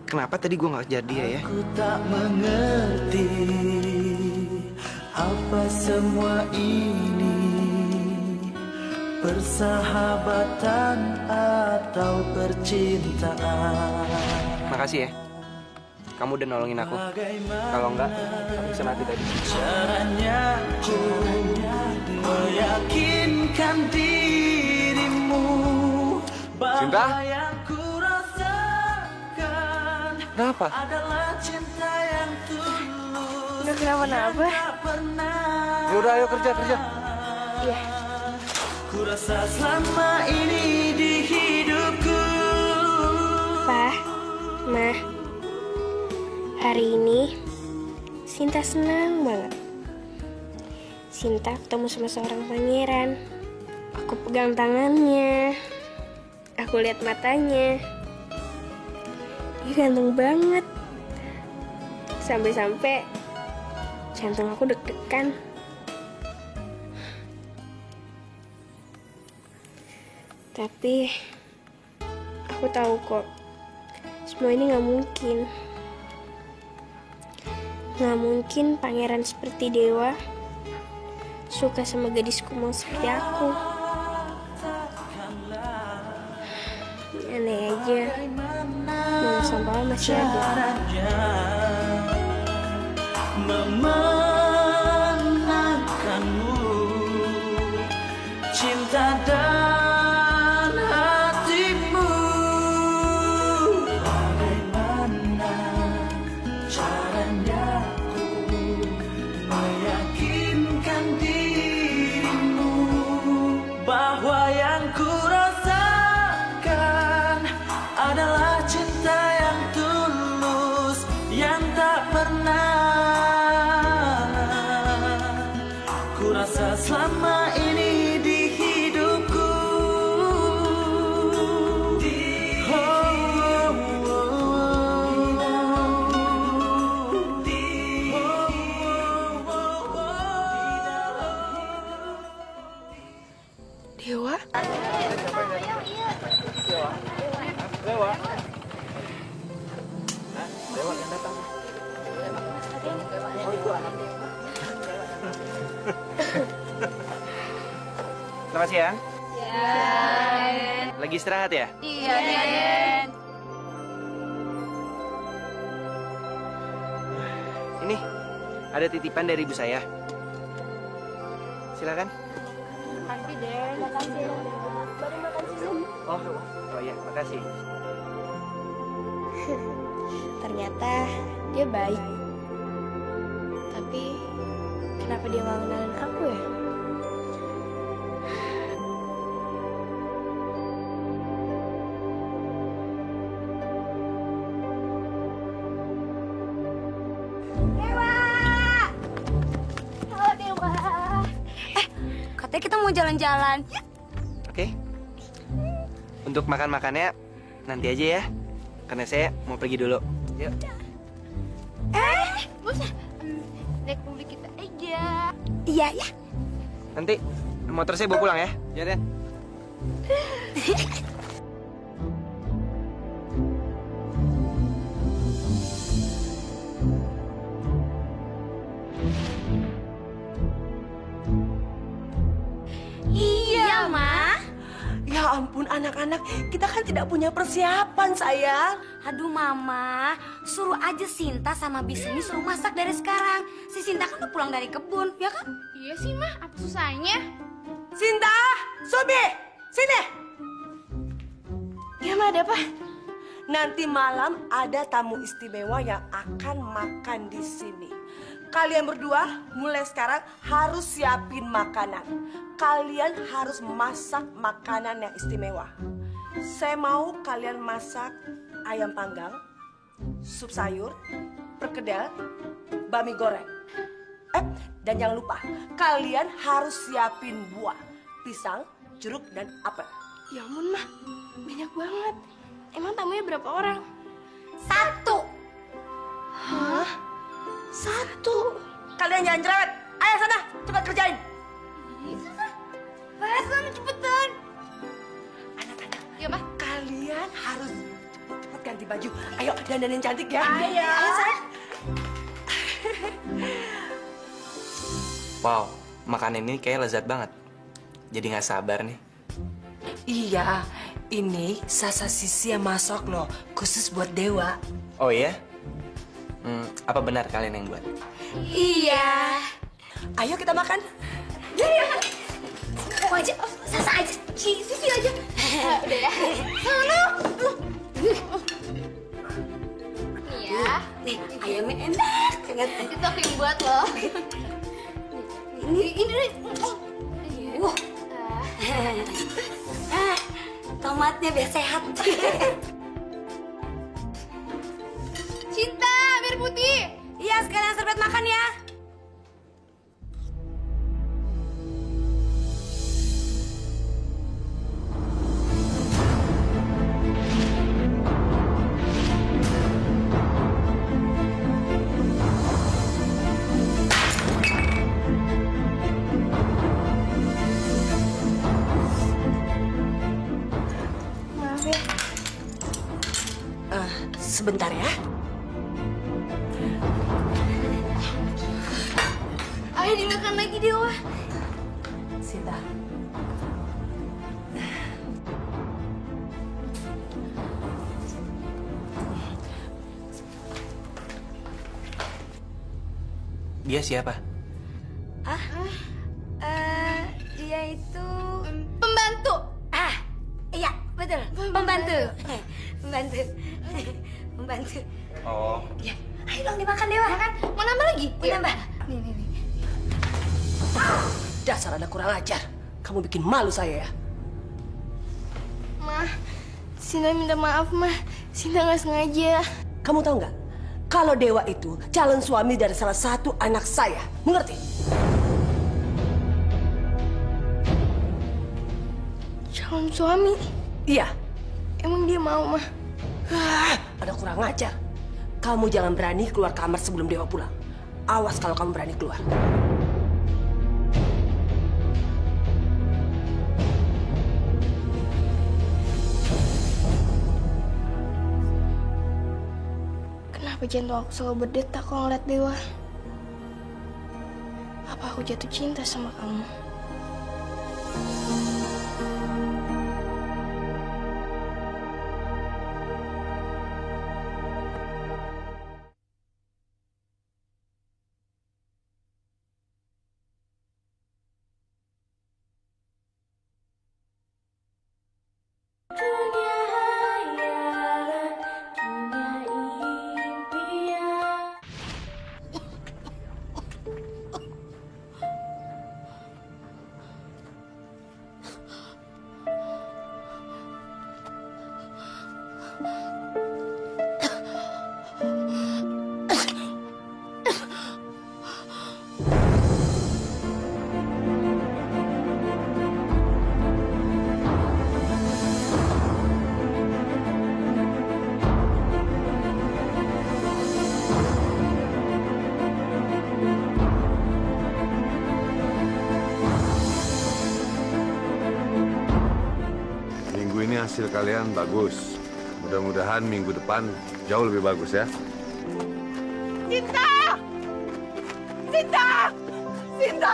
Kenapa tadi gue nggak jadi ya? Aku tak mengerti apa semua ini, persahabatan atau percintaan. Makasih ya. Kamu udah nolongin aku. Kalau enggak, aku bisa mati tadi. Caranya ku meyakinkan dirimu Cinta? bahwa yang ku rasakan Kenapa? adalah cinta yang tulus. Udah kenapa-napa? Ya udah, ayo kerja. Iya. Ku rasa selama ini di hidupku. Pak, Ma, hari ini Sinta senang banget. Sinta ketemu sama seorang pangeran. Aku pegang tangannya. Aku lihat matanya. Dia ganteng banget. Sampai-sampai jantung aku deg-degan. Tapi aku tahu kok, semua ini nggak mungkin. Nggak mungkin pangeran seperti dewa suka sama gadis kumal seperti aku. Aneh aja, Mama sama Papa masih ada. Memenangkanmu, cinta dan hatimu. Bagaimana caranya ku meyakinkan dirimu bahwa yang ku rasakan adalah cinta yang tulus, yang tak pernah ku rasa selama ini di hidupku. Dewa? Dewa yang datang. Oh, itu anak. Selamat siang. Lagi istirahat ya? Iya, Den. Ini ada titipan dari ibu saya. Silakan. Makasih deh. Makasih. Baru makan siang. Oh ya, makasih. Ternyata dia baik. Tapi kenapa dia nggak kenalin aku ya? Dewa! Halo Dewa. Katanya kita mau jalan-jalan. Oke. Untuk makan-makannya nanti aja ya. Karena saya mau pergi dulu. Yuk. Bosnya, naik mobil kita aja. Iya ya. Nanti motor saya bawa pulang ya. Ya, Den. Iya, Ma. Ya ampun anak-anak, kita kan tidak punya persiapan sayang. Aduh Mama, suruh aja Sinta sama Bismi suruh masak dari sekarang. Si Sinta kan udah pulang dari kebun, ya kan? Iya sih, Mah. Apa susahnya? Sinta, Sobi, sini. Ya, Ma, ada apa? Nanti malam ada tamu istimewa yang akan makan di sini. Kalian berdua mulai sekarang harus siapin makanan. Kalian harus masak makanan yang istimewa. Saya mau kalian masak ayam panggang, sup sayur, perkedel, bami goreng. Dan jangan lupa, kalian harus siapin buah, pisang, jeruk, dan apel. Ya ampun, Mah. Banyak banget. Emang tamunya berapa orang? 1. Hah? 1. Kalian jangan cerewet. Ayo sana, cepat kerjain. Bahasa cepetan. Anak-anak, Ya, Mah. kalian harus cepat ganti baju. Ayo, dandanin cantik ya. Ayo. Ayo, sayang. Wow, makanan ini kayak lezat banget. Jadi nggak sabar nih. Iya, ini Sasa Sisi yang masak loh, khusus buat Dewa. Oh iya? Apa benar kalian yang buat? Iya. Ayo kita makan. Aku aja, Sasa aja, Sisi aja. Udah ya. Sana. Nih ya. Nih, ayamnya enak banget. Itu aku yang buat loh. Ini. Tomatnya biar sehat. Cinta, biar putih. Iya, sekalian serbet makan ya. Maaf ya. Sebentar ya. Ayo dimakan lagi, Dewa. Sinta. Dia siapa? Dia itu Pembantu. iya, betul. Pembantu. Pembantu. Pembantu. Oh. Ya, ayo dong dimakan Dewa. Makan. Mau nambah lagi? Mau nambah? Nih. Dasar anak kurang ajar. Kamu bikin malu saya ya. Mah, Sinta minta maaf, Mah. Sinta nggak sengaja. Kamu tahu nggak? Kalau Dewa itu calon suami dari salah satu anak saya. Mengerti? Calon suami? Iya. Emang dia mau, Mah? Ada kurang ajar. Kamu jangan berani keluar kamar sebelum Dewa pulang. Awas kalau kamu berani keluar. Kenapa jantung aku selalu berdetak kalau ngeliat Dewa? Apa aku jatuh cinta sama kamu? Minggu ini hasil kalian bagus. Mudah-mudahan minggu depan jauh lebih bagus ya. Sinta! Sinta! Sinta!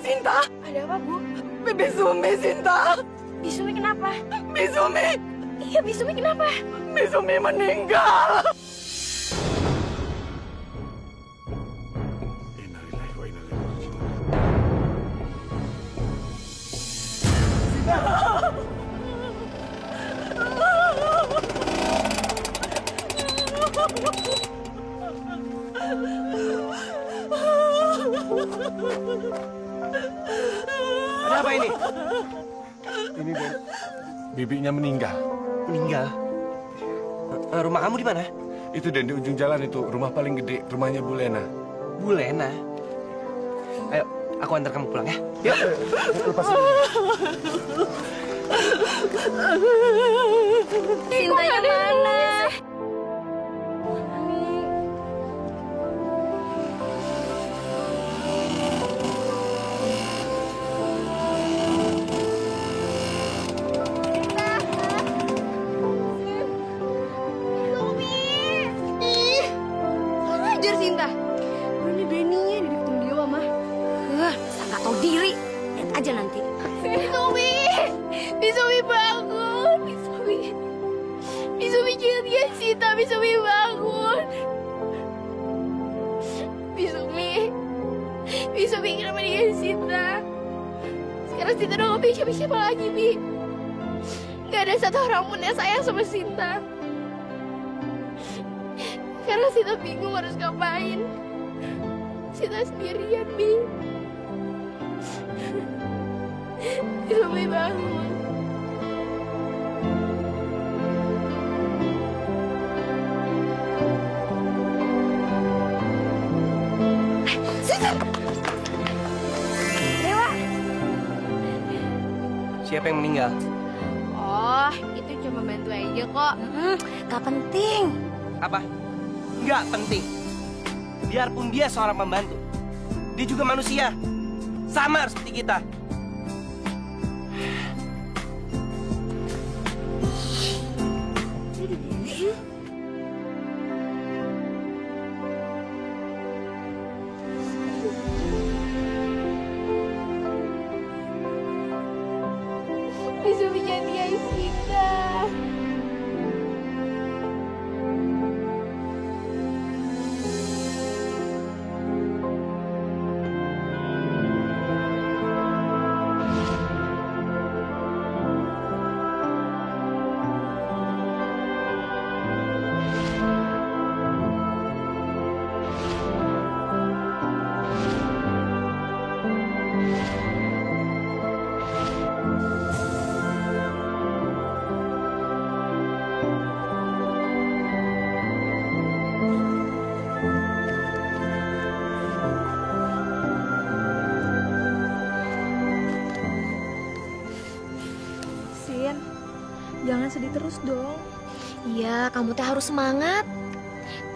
Sinta! Ada apa, Bu? Bibi Sumi, Sinta! Bisumi kenapa? Bisumi! Iya, Bisumi kenapa? Bisumi meninggal! Ada apa ini? Ini Den, bibinya meninggal. Meninggal? Rumah kamu di mana? Itu Den, di ujung jalan itu, rumah paling gede, rumahnya Bu Lena. Bu Lena? Ayo, aku antar kamu pulang ya. Yuk. Lepas Sintanya mana? Sinta, berani-beraninya di deketin Dewa, mah. Nggak tahu diri. Lihat aja nanti. Bisumi! Bisumi bangun! Bisumi! Bisumi jangan lihat Sinta, Bisumi bangun! Bisumi! Bisumi kenapa dia Sinta? Sekarang Sinta udah gak punya siapa-siapa lagi, Bi. Gak ada satu orang pun yang sayang sama Sinta. Sekarang Sinta bingung harus ngapain. Sinta sendirian, Bi. Bisumi bangun. Sinta! Dewa! Siapa yang meninggal? Oh, itu cuma bantu aja kok. Gak penting. Apa? Nggak penting. Biarpun dia seorang pembantu, dia juga manusia. Sama seperti kita. Bisumi jangan lihat Sinta. Sin, jangan sedih terus dong. Iya, kamu teh harus semangat.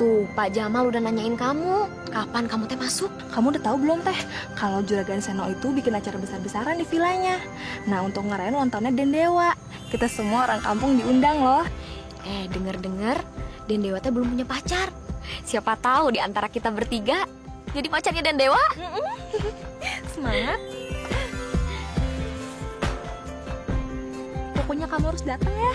Tuh, Pak Jamal udah nanyain kamu, kapan kamu teh masuk? Kamu udah tahu belum teh, kalau Juragan Seno itu bikin acara besar-besaran di vilanya. Nah, untuk ngerayain ulang tahunnya Dendewa, kita semua orang kampung diundang loh. Denger-denger, Dendewa teh belum punya pacar. Siapa tahu di antara kita bertiga jadi pacarnya Dendewa. Semangat. Pokoknya kamu harus datang ya.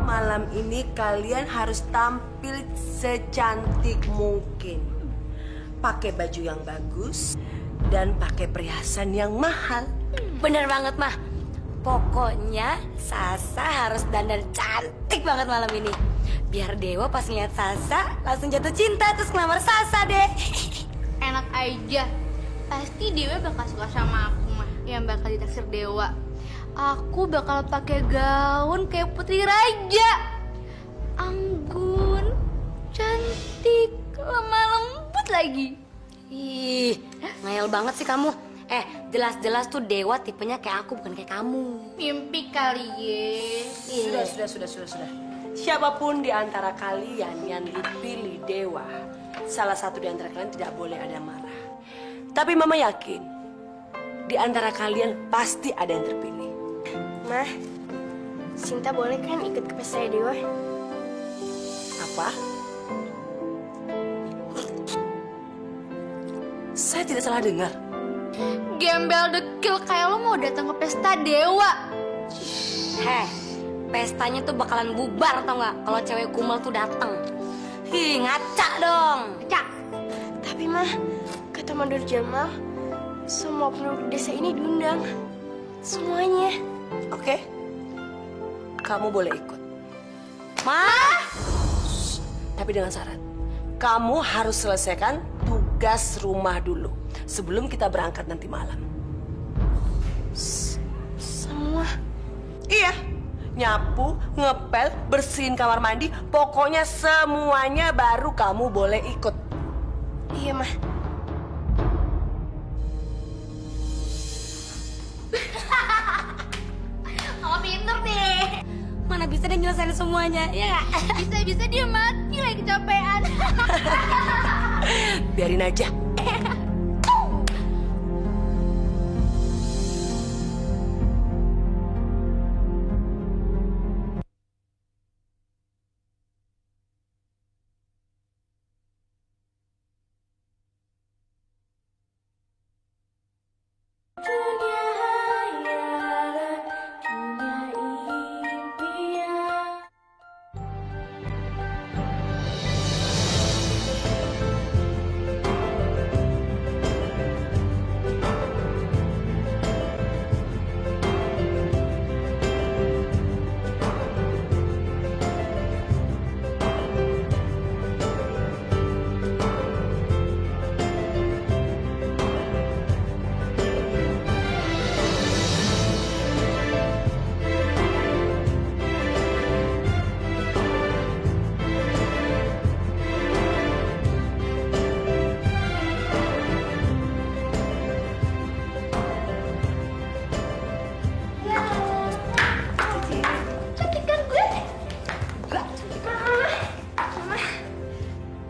Malam ini kalian harus tampil secantik mungkin. Pakai baju yang bagus dan pakai perhiasan yang mahal. Bener banget, Mah. Pokoknya Sasa harus dandan cantik banget malam ini. Biar Dewa pas ngeliat Sasa langsung jatuh cinta terus ngelamar Sasa deh. Enak aja. Pasti Dewa bakal suka sama aku, mah. Ya yang bakal ditaksir dewa. Aku bakal pakai gaun kayak putri raja. Anggun, cantik, lemah lembut lagi. Ih, ngayal banget sih kamu. Jelas-jelas tuh dewa tipenya kayak aku, bukan kayak kamu. Mimpi kali ye. Sudah. Siapapun di antara kalian yang dipilih dewa, salah satu di antara kalian tidak boleh ada marah. Tapi Mama yakin, di antara kalian pasti ada yang terpilih. Mah, Sinta boleh kan ikut ke pesta dewa? Apa? Saya tidak salah dengar. Gembel dekil kayak lo mau datang ke pesta dewa. Pestanya tuh bakalan bubar tau nggak? Kalau cewek kumal tuh datang. Ngaca dong. Ngaca. Tapi mah, kata Mandor Jamal, semua penduduk desa ini diundang. Semuanya. Oke, kamu boleh ikut. Mah? Tapi dengan syarat, kamu harus selesaikan tugas rumah dulu sebelum kita berangkat nanti malam. Semua? Iya, nyapu, ngepel, bersihin kamar mandi, pokoknya semuanya baru kamu boleh ikut. Iya, Mah. Kamu pinter deh. Mana bisa dia nyelesain semuanya, ya nggak? Bisa-bisa dia mati lagi kecapean. Biarin aja.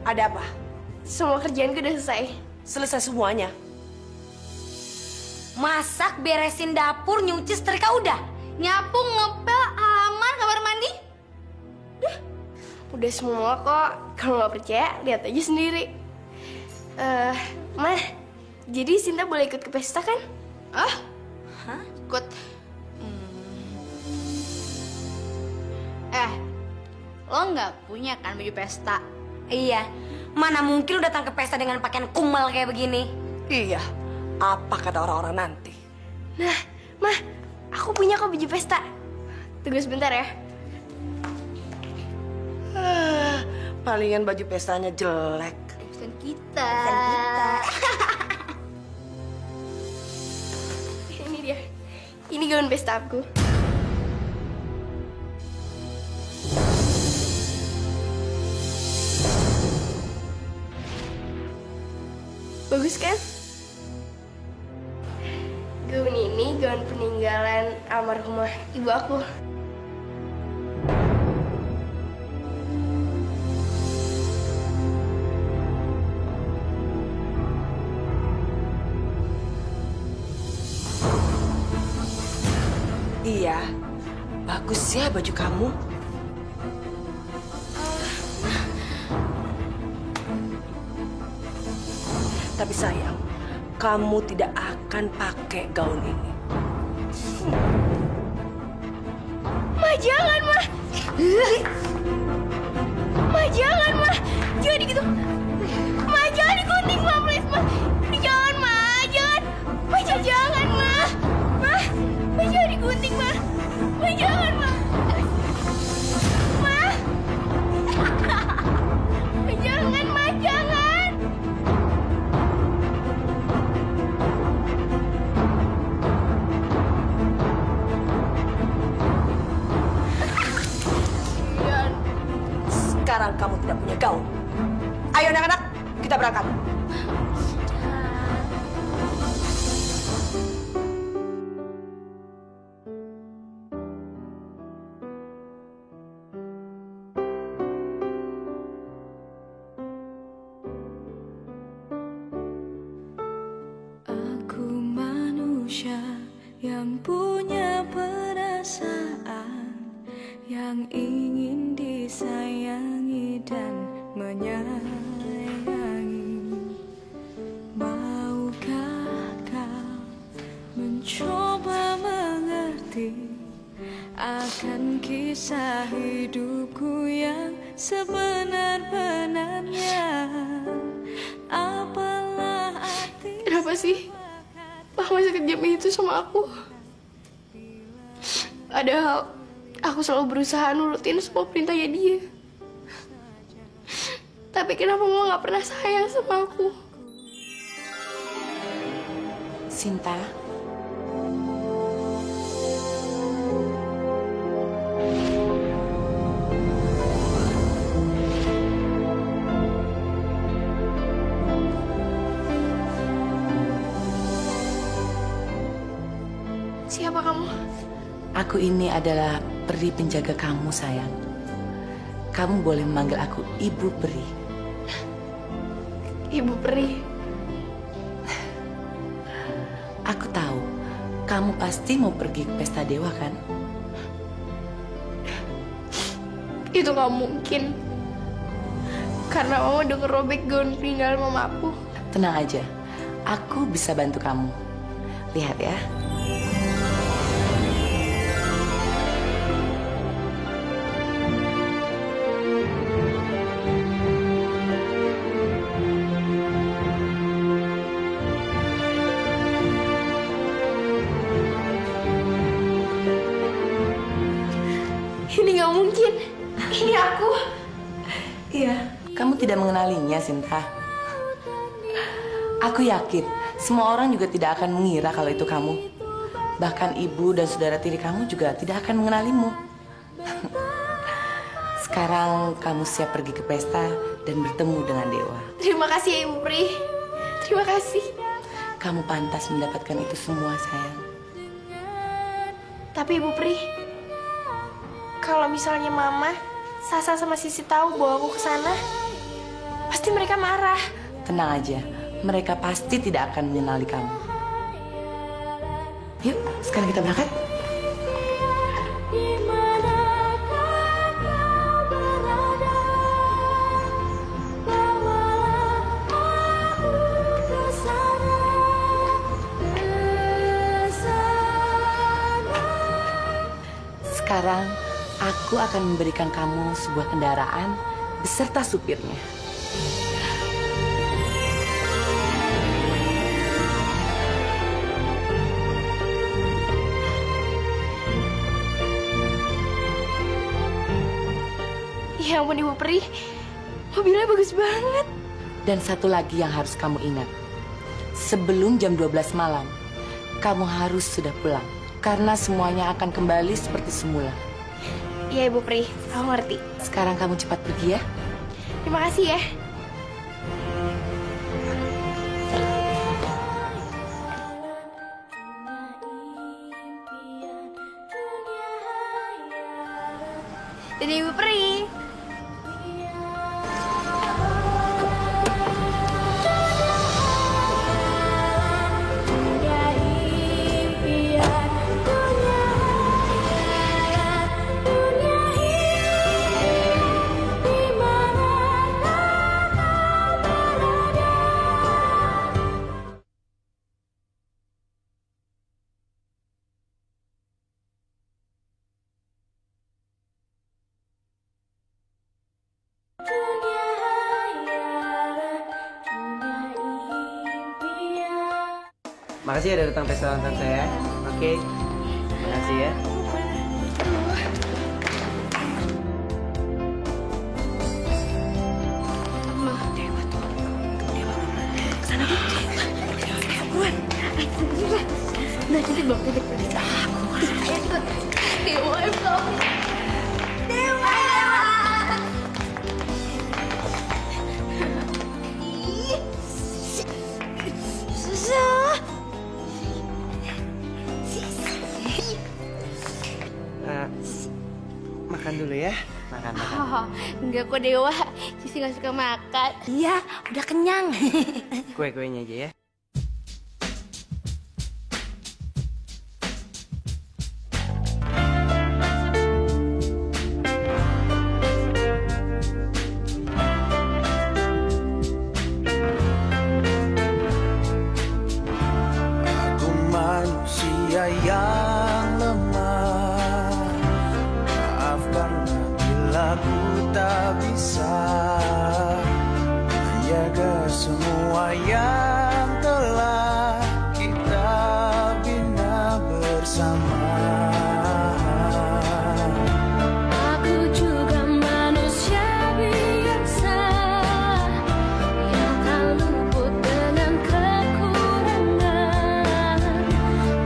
Ada apa? Semua kerjaanku udah selesai. Selesai semuanya? Masak, beresin dapur, nyuci, setrika udah? Nyapu, ngepel, halaman, kamar mandi? Udah semua kok. Kalau nggak percaya, lihat aja sendiri. Mah, jadi Sinta boleh ikut ke pesta kan? Hah? Ikut? Lo nggak punya kan baju pesta? Iya. Mana mungkin lu datang ke pesta dengan pakaian kumal kayak begini? Iya. Apa kata orang-orang nanti? Nah, Mah, aku punya kok baju pesta. Tunggu sebentar ya. Palingan baju pestanya jelek. Pesan kita. Ini dia. Ini gaun pesta aku. Bagus kan? Gaun ini gaun peninggalan almarhumah ibu aku. Iya, bagus ya baju kamu. Tapi sayang, kamu tidak akan pakai gaun ini. Ma, jangan, Ma. Ma, jangan, Ma. Jangan gitu. Ma, jangan digunting, Ma, please, Ma. Jangan, Ma, jangan. Ma, jangan, Ma. Ma, jangan digunting, Ma. Ma, jangan, Ma. Ma. Ma, jangan, Ma, jangan. kau. Ayo anak-anak, kita berangkat. Aku manusia yang punya perasaan, yang ingin disayangi dan menyayangi. Maukah kau mencoba mengerti akan kisah hidupku yang sebenar-benarnya? Apalah arti. Kenapa sih Mama sekejam itu sama aku? Padahal aku selalu berusaha nurutin semua perintahnya dia. Tapi kenapa Mama gak pernah sayang sama aku? Sinta, Siapa kamu? aku ini adalah peri penjaga kamu, sayang. Kamu boleh memanggil aku Ibu Peri. Ibu Peri. Aku tahu, kamu pasti mau pergi ke pesta dewa, kan? Itu gak mungkin. Karena Mama udah ngerobek gaun peninggalan Mama aku. Tenang aja, aku bisa bantu kamu. Lihat ya. Ini gak mungkin. Ini aku. Iya, kamu tidak mengenalinya, Sinta. Aku yakin semua orang juga tidak akan mengira kalau itu kamu. Bahkan ibu dan saudara tiri kamu juga tidak akan mengenalimu. Sekarang kamu siap pergi ke pesta dan bertemu dengan dewa. Terima kasih ya Ibu Peri. Terima kasih. Kamu pantas mendapatkan itu semua, sayang. Tapi Ibu Peri, kalau misalnya Mama, Sasa sama Sisi tahu bahwa aku ke sana, pasti mereka marah. Tenang aja, mereka pasti tidak akan mengenali kamu. Yuk, sekarang kita berangkat. Sekarang, aku akan memberikan kamu sebuah kendaraan beserta supirnya. Ya ampun Ibu Peri, mobilnya bagus banget. Dan satu lagi yang harus kamu ingat. Sebelum jam 12 malam, kamu harus sudah pulang. Karena semuanya akan kembali seperti semula. Iya Ibu Peri, aku ngerti. Sekarang kamu cepat pergi ya. Terima kasih ya. Jadi Ibu Peri. Makasih ya udah datang pesta ulang tahun saya. Oke. Makasih ya. Nah, jadi Bang Bebek tadi. Dewa, I'm coming. Dewa! dulu ya. Makan. Oh, enggak kok Dewa. Sisi nggak suka makan. Iya, udah kenyang. Kue-kuenya aja ya. Aku manusia yang lemah. Maafkanlah bila ku tak bisa menjaga semua yang telah kita bina bersama. Aku juga manusia biasa yang tak luput dengan kekurangan,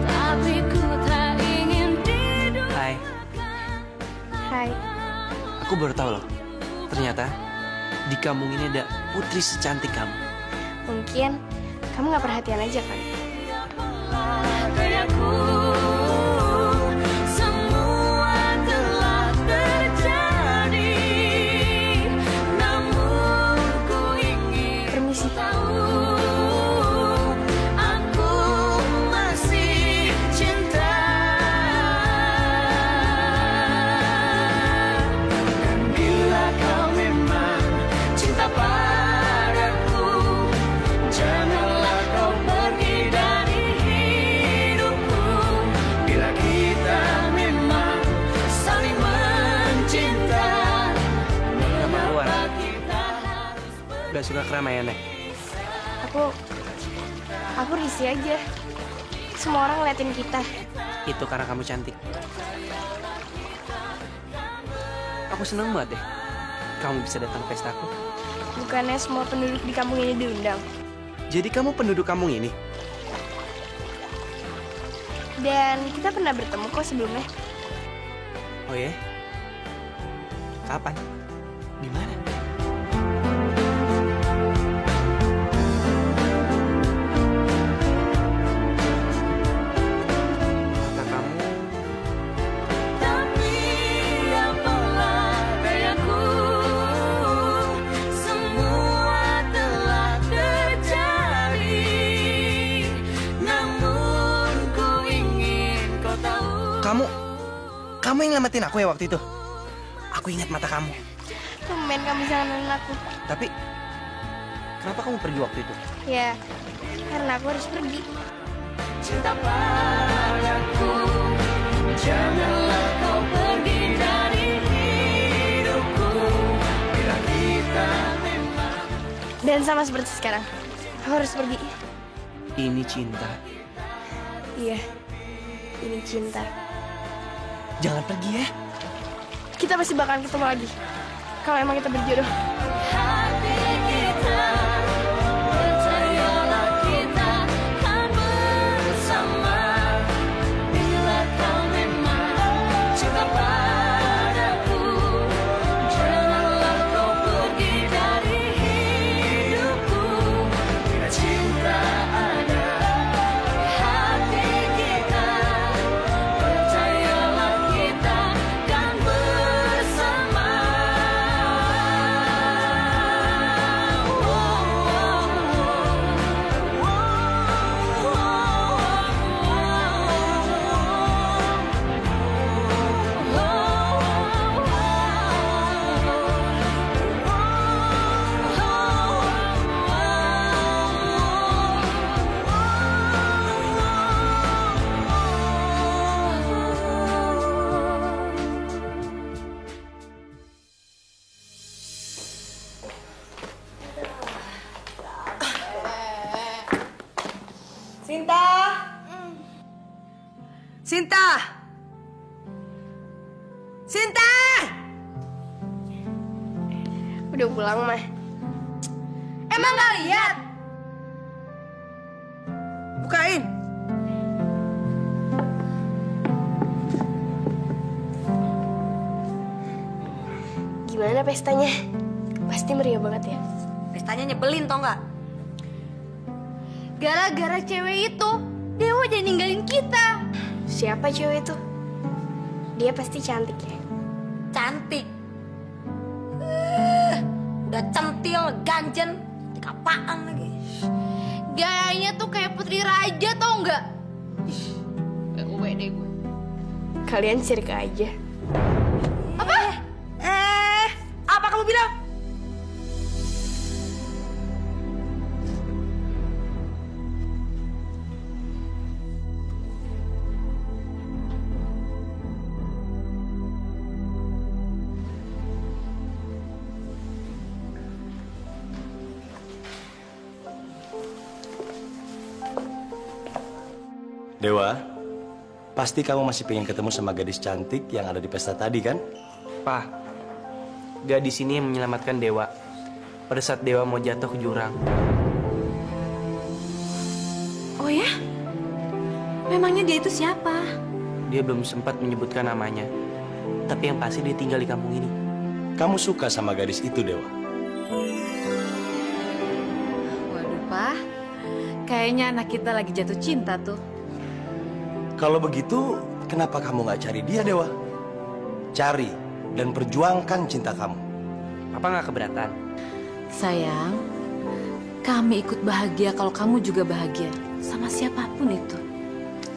tapi ku tak ingin diduga. Hai. Hai. Aku baru tahu loh. Ternyata di kampung ini ada putri secantik kamu. Mungkin kamu nggak perhatian aja kan? Kayaku, semua telah terjadi, namun ku ingin Permisi. tahu, aku masih cinta. Dan bila kau memang cinta padaku, janganlah kau pergi dari hidupku. Bila kita memang saling mencinta, mengapa kita harus Gak suka keramaian deh. Aku risih aja. Semua orang ngeliatin kita. Itu karena kamu cantik. Aku seneng banget deh. Kamu bisa datang ke pestaku. Bukannya semua penduduk di kampung ini diundang. Jadi kamu penduduk kampung ini? Dan kita pernah bertemu kok sebelumnya. Oh ya? Kapan? Di mana? Mata kamu Tapi apalah dayaku, semua telah terjadi, namun ku ingin kau tahu. Kamu yang nyelamatin aku ya waktu itu. Aku ingat mata kamu. Tumben kamu bisa nenangin aku. Tapi kenapa kamu pergi waktu itu? Ya, karena aku harus pergi. Cinta padaku, janganlah kau pergi dari hidupku. Bila kita memang Dan sama seperti sekarang, aku harus pergi. Ini cinta. Iya, ini cinta. Jangan pergi ya. Kita pasti bakalan ketemu lagi. Kalau emang kita berjodoh. hati kita, percayalah kita kan bersama. Bila kau memang cinta padaku, janganlah kau pergi dari hidupku. Bila cinta ada, Hati kita, percayalah kita kan bersama. Sinta! Sinta! Sinta! Udah pulang, Mah. Emang gak lihat? Bukain. Gimana pestanya? Pasti meriah banget ya. Pestanya nyebelin tau nggak? Gara-gara cewek itu, Dewa jadi ninggalin kita. Siapa cewek itu? Dia pasti cantik ya. Cantik. Udah centil, ganjen, apaan lagi? Gayanya tuh kayak putri raja, tau nggak? Gue deh gue. Kalian cirka aja. Apa? Apa kamu bilang? Dewa, pasti kamu masih pengen ketemu sama gadis cantik yang ada di pesta tadi, kan? Pak, gadis ini yang menyelamatkan Dewa pada saat Dewa mau jatuh ke jurang. Oh ya? Memangnya dia itu siapa? Dia belum sempat menyebutkan namanya, tapi yang pasti dia tinggal di kampung ini. Kamu suka sama gadis itu, Dewa? Waduh, Pak. Kayaknya anak kita lagi jatuh cinta tuh. Kalau begitu, kenapa kamu nggak cari dia, Dewa? Cari dan perjuangkan cinta kamu. Papa nggak keberatan? Sayang, kami ikut bahagia kalau kamu juga bahagia sama siapapun itu.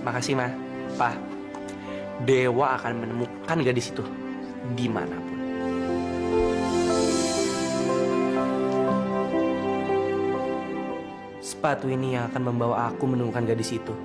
Makasih, Ma. Pa, Dewa akan menemukan gadis itu dimanapun. Sepatu ini yang akan membawa aku menemukan gadis itu.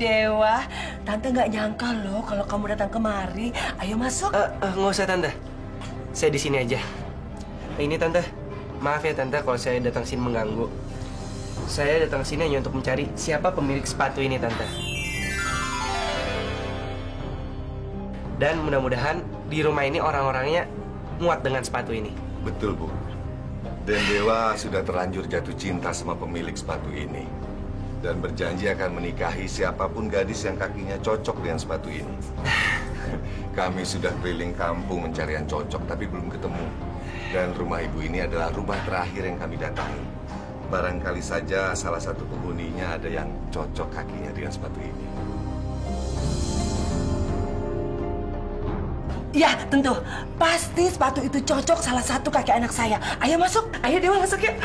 Dewa, Tante nggak nyangka loh kalau kamu datang kemari. Ayo masuk. Nggak usah, Tante. Saya di sini aja. Ini, Tante. Maaf ya, Tante, kalau saya datang sini mengganggu. Saya datang sini hanya untuk mencari siapa pemilik sepatu ini, Tante. Dan mudah-mudahan di rumah ini orang-orangnya muat dengan sepatu ini. Betul, Bu. Dan Dewa sudah terlanjur jatuh cinta sama pemilik sepatu ini. Dan berjanji akan menikahi siapapun gadis yang kakinya cocok dengan sepatu ini. Kami sudah keliling kampung mencari yang cocok, tapi belum ketemu. Dan rumah ibu ini adalah rumah terakhir yang kami datangi. Barangkali saja salah satu penghuninya ada yang cocok kakinya dengan sepatu ini. Ya, tentu. Pasti sepatu itu cocok salah satu kaki anak saya. Ayo masuk. Ayo, Dewa, masuk yuk.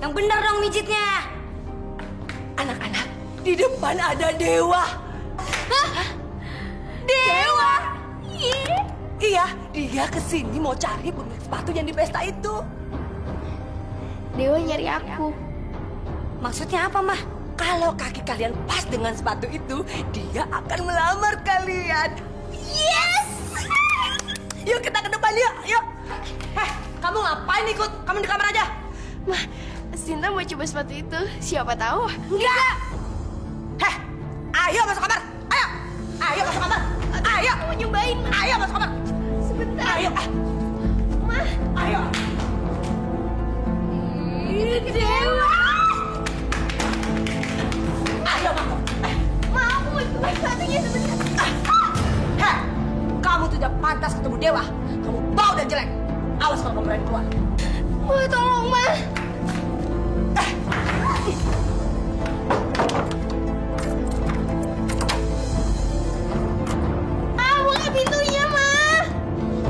Yang benar dong mijitnya. Anak-anak, di depan ada Dewa. Hah? Dewa? Iya, dia kesini mau cari pemilik sepatu yang di pesta itu. Dewa nyari aku. Maksudnya apa, Mah? Kalau kaki kalian pas dengan sepatu itu, dia akan melamar kalian. Yes! Yuk kita ke depan yuk, yuk. Kamu ngapain ikut? Kamu di kamar aja. Mah, Sinta mau coba sepatu itu. Siapa tahu? Enggak! Ayo masuk kamar. Ayo. Ayo masuk kamar. Ayo. Mau nyobain. Ayo masuk kamar. Sebentar. Ayo. Mah. Ayo. Ini Dewa. Awas ketemu Dewa. Kamu bau dan jelek. Awas kalau kamu berani keluar. Wah, tolong, Ma. Buka pintunya, Ma.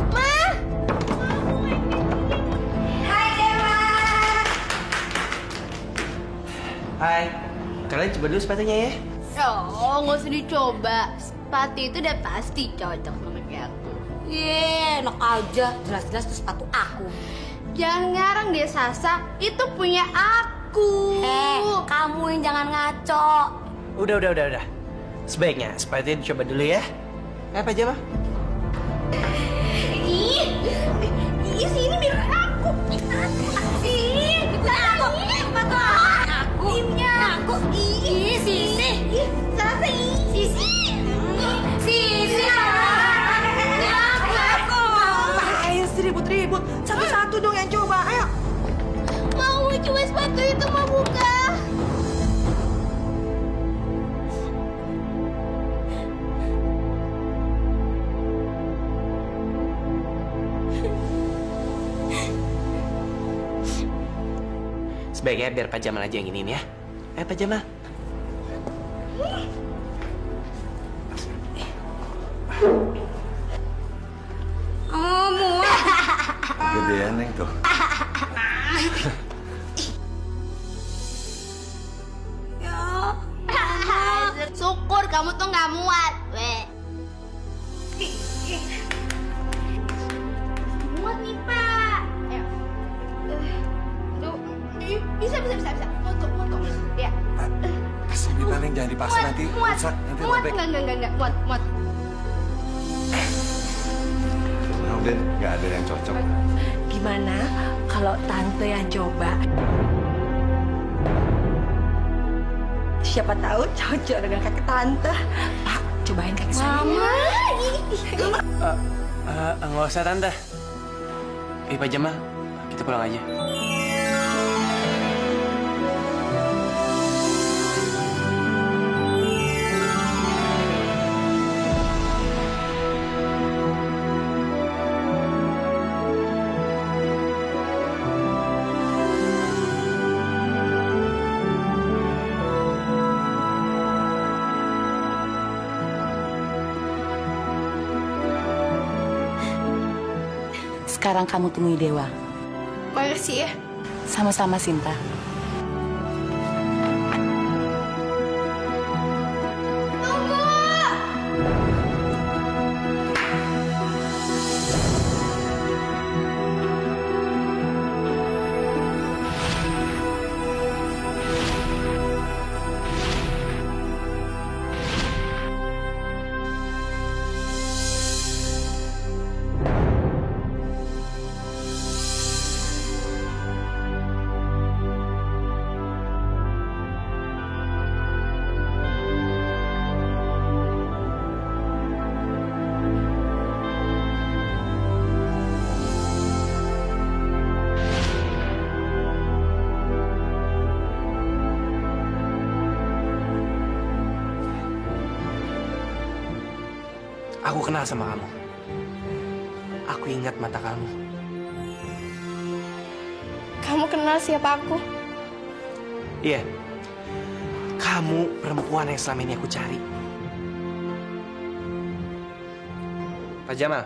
Ma. Hai, Dewa. Hai, kalian coba dulu sepatunya ya. Oh, nggak usah dicoba. Sepatu itu udah pasti cocok sama kayak aku. Enak aja. Jelas-jelas itu sepatu aku. Jangan ngarang deh, Sasa. Itu punya aku. Kamu yang jangan ngaco. Udah. Sebaiknya sepatunya dicoba dulu ya. Apa aja, mah? Ih, sini biar aku. Sini, sepatu aku. Timnya aku. Ih, sini. Sasa, sisi. Ngapain sih ribut-ribut? Satu-satu dong yang coba, ayo. Mau coba sepatu itu, mau buka. Sebaiknya biar Pak Jamal aja yang iniin ya. Pak Jamal. Oh, muat. Gedean, Neng, tuh. Syukur kamu tuh nggak muat, weh. Muat nih, Pak. Ayo. Tuh. Bisa. Muat kok. Ya. Kita, Neng, jangan dipaksa nanti. Muat. Nanti Muat, robek. enggak. Muat. Udah, nggak ada yang cocok. Gimana kalau tante yang coba? Siapa tahu cocok dengan kaki tante. Pak, cobain kaki saya. Mama. Nggak usah tante. Pak Jamal, kita pulang aja. Sekarang kamu temui Dewa. Makasih ya. Sama-sama, Sinta. Aku kenal sama kamu. Aku ingat mata kamu. Kamu kenal siapa aku? Iya. Kamu perempuan yang selama ini aku cari. Pak Jamal.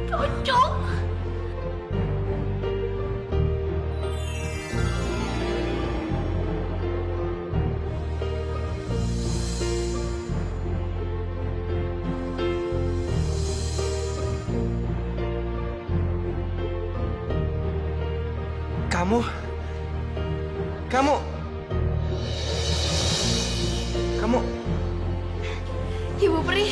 Cocok. Ibu Pri.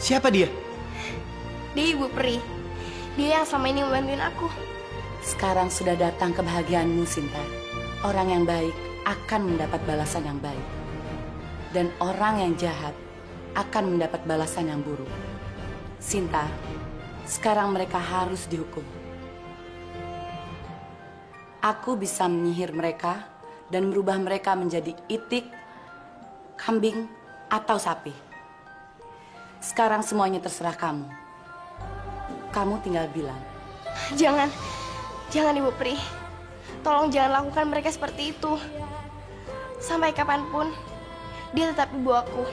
Siapa dia? Dia Ibu Pri. Dia yang selama ini membantuin aku. Sekarang sudah datang kebahagiaanmu, Sinta. Orang yang baik akan mendapat balasan yang baik. Dan orang yang jahat akan mendapat balasan yang buruk. Sinta, sekarang mereka harus dihukum. Aku bisa menyihir mereka dan merubah mereka menjadi itik, kambing, atau sapi. Sekarang semuanya terserah kamu. Kamu tinggal bilang. Jangan Ibu Pri. Tolong jangan lakukan mereka seperti itu. Sampai kapanpun, dia tetap ibu aku.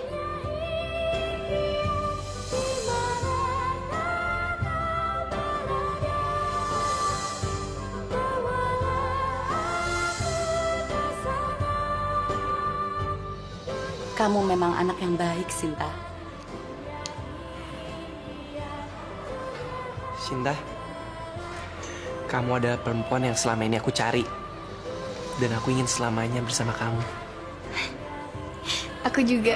Kamu memang anak yang baik, Sinta. Sinta, kamu adalah perempuan yang selama ini aku cari. Dan aku ingin selamanya bersama kamu. Aku juga.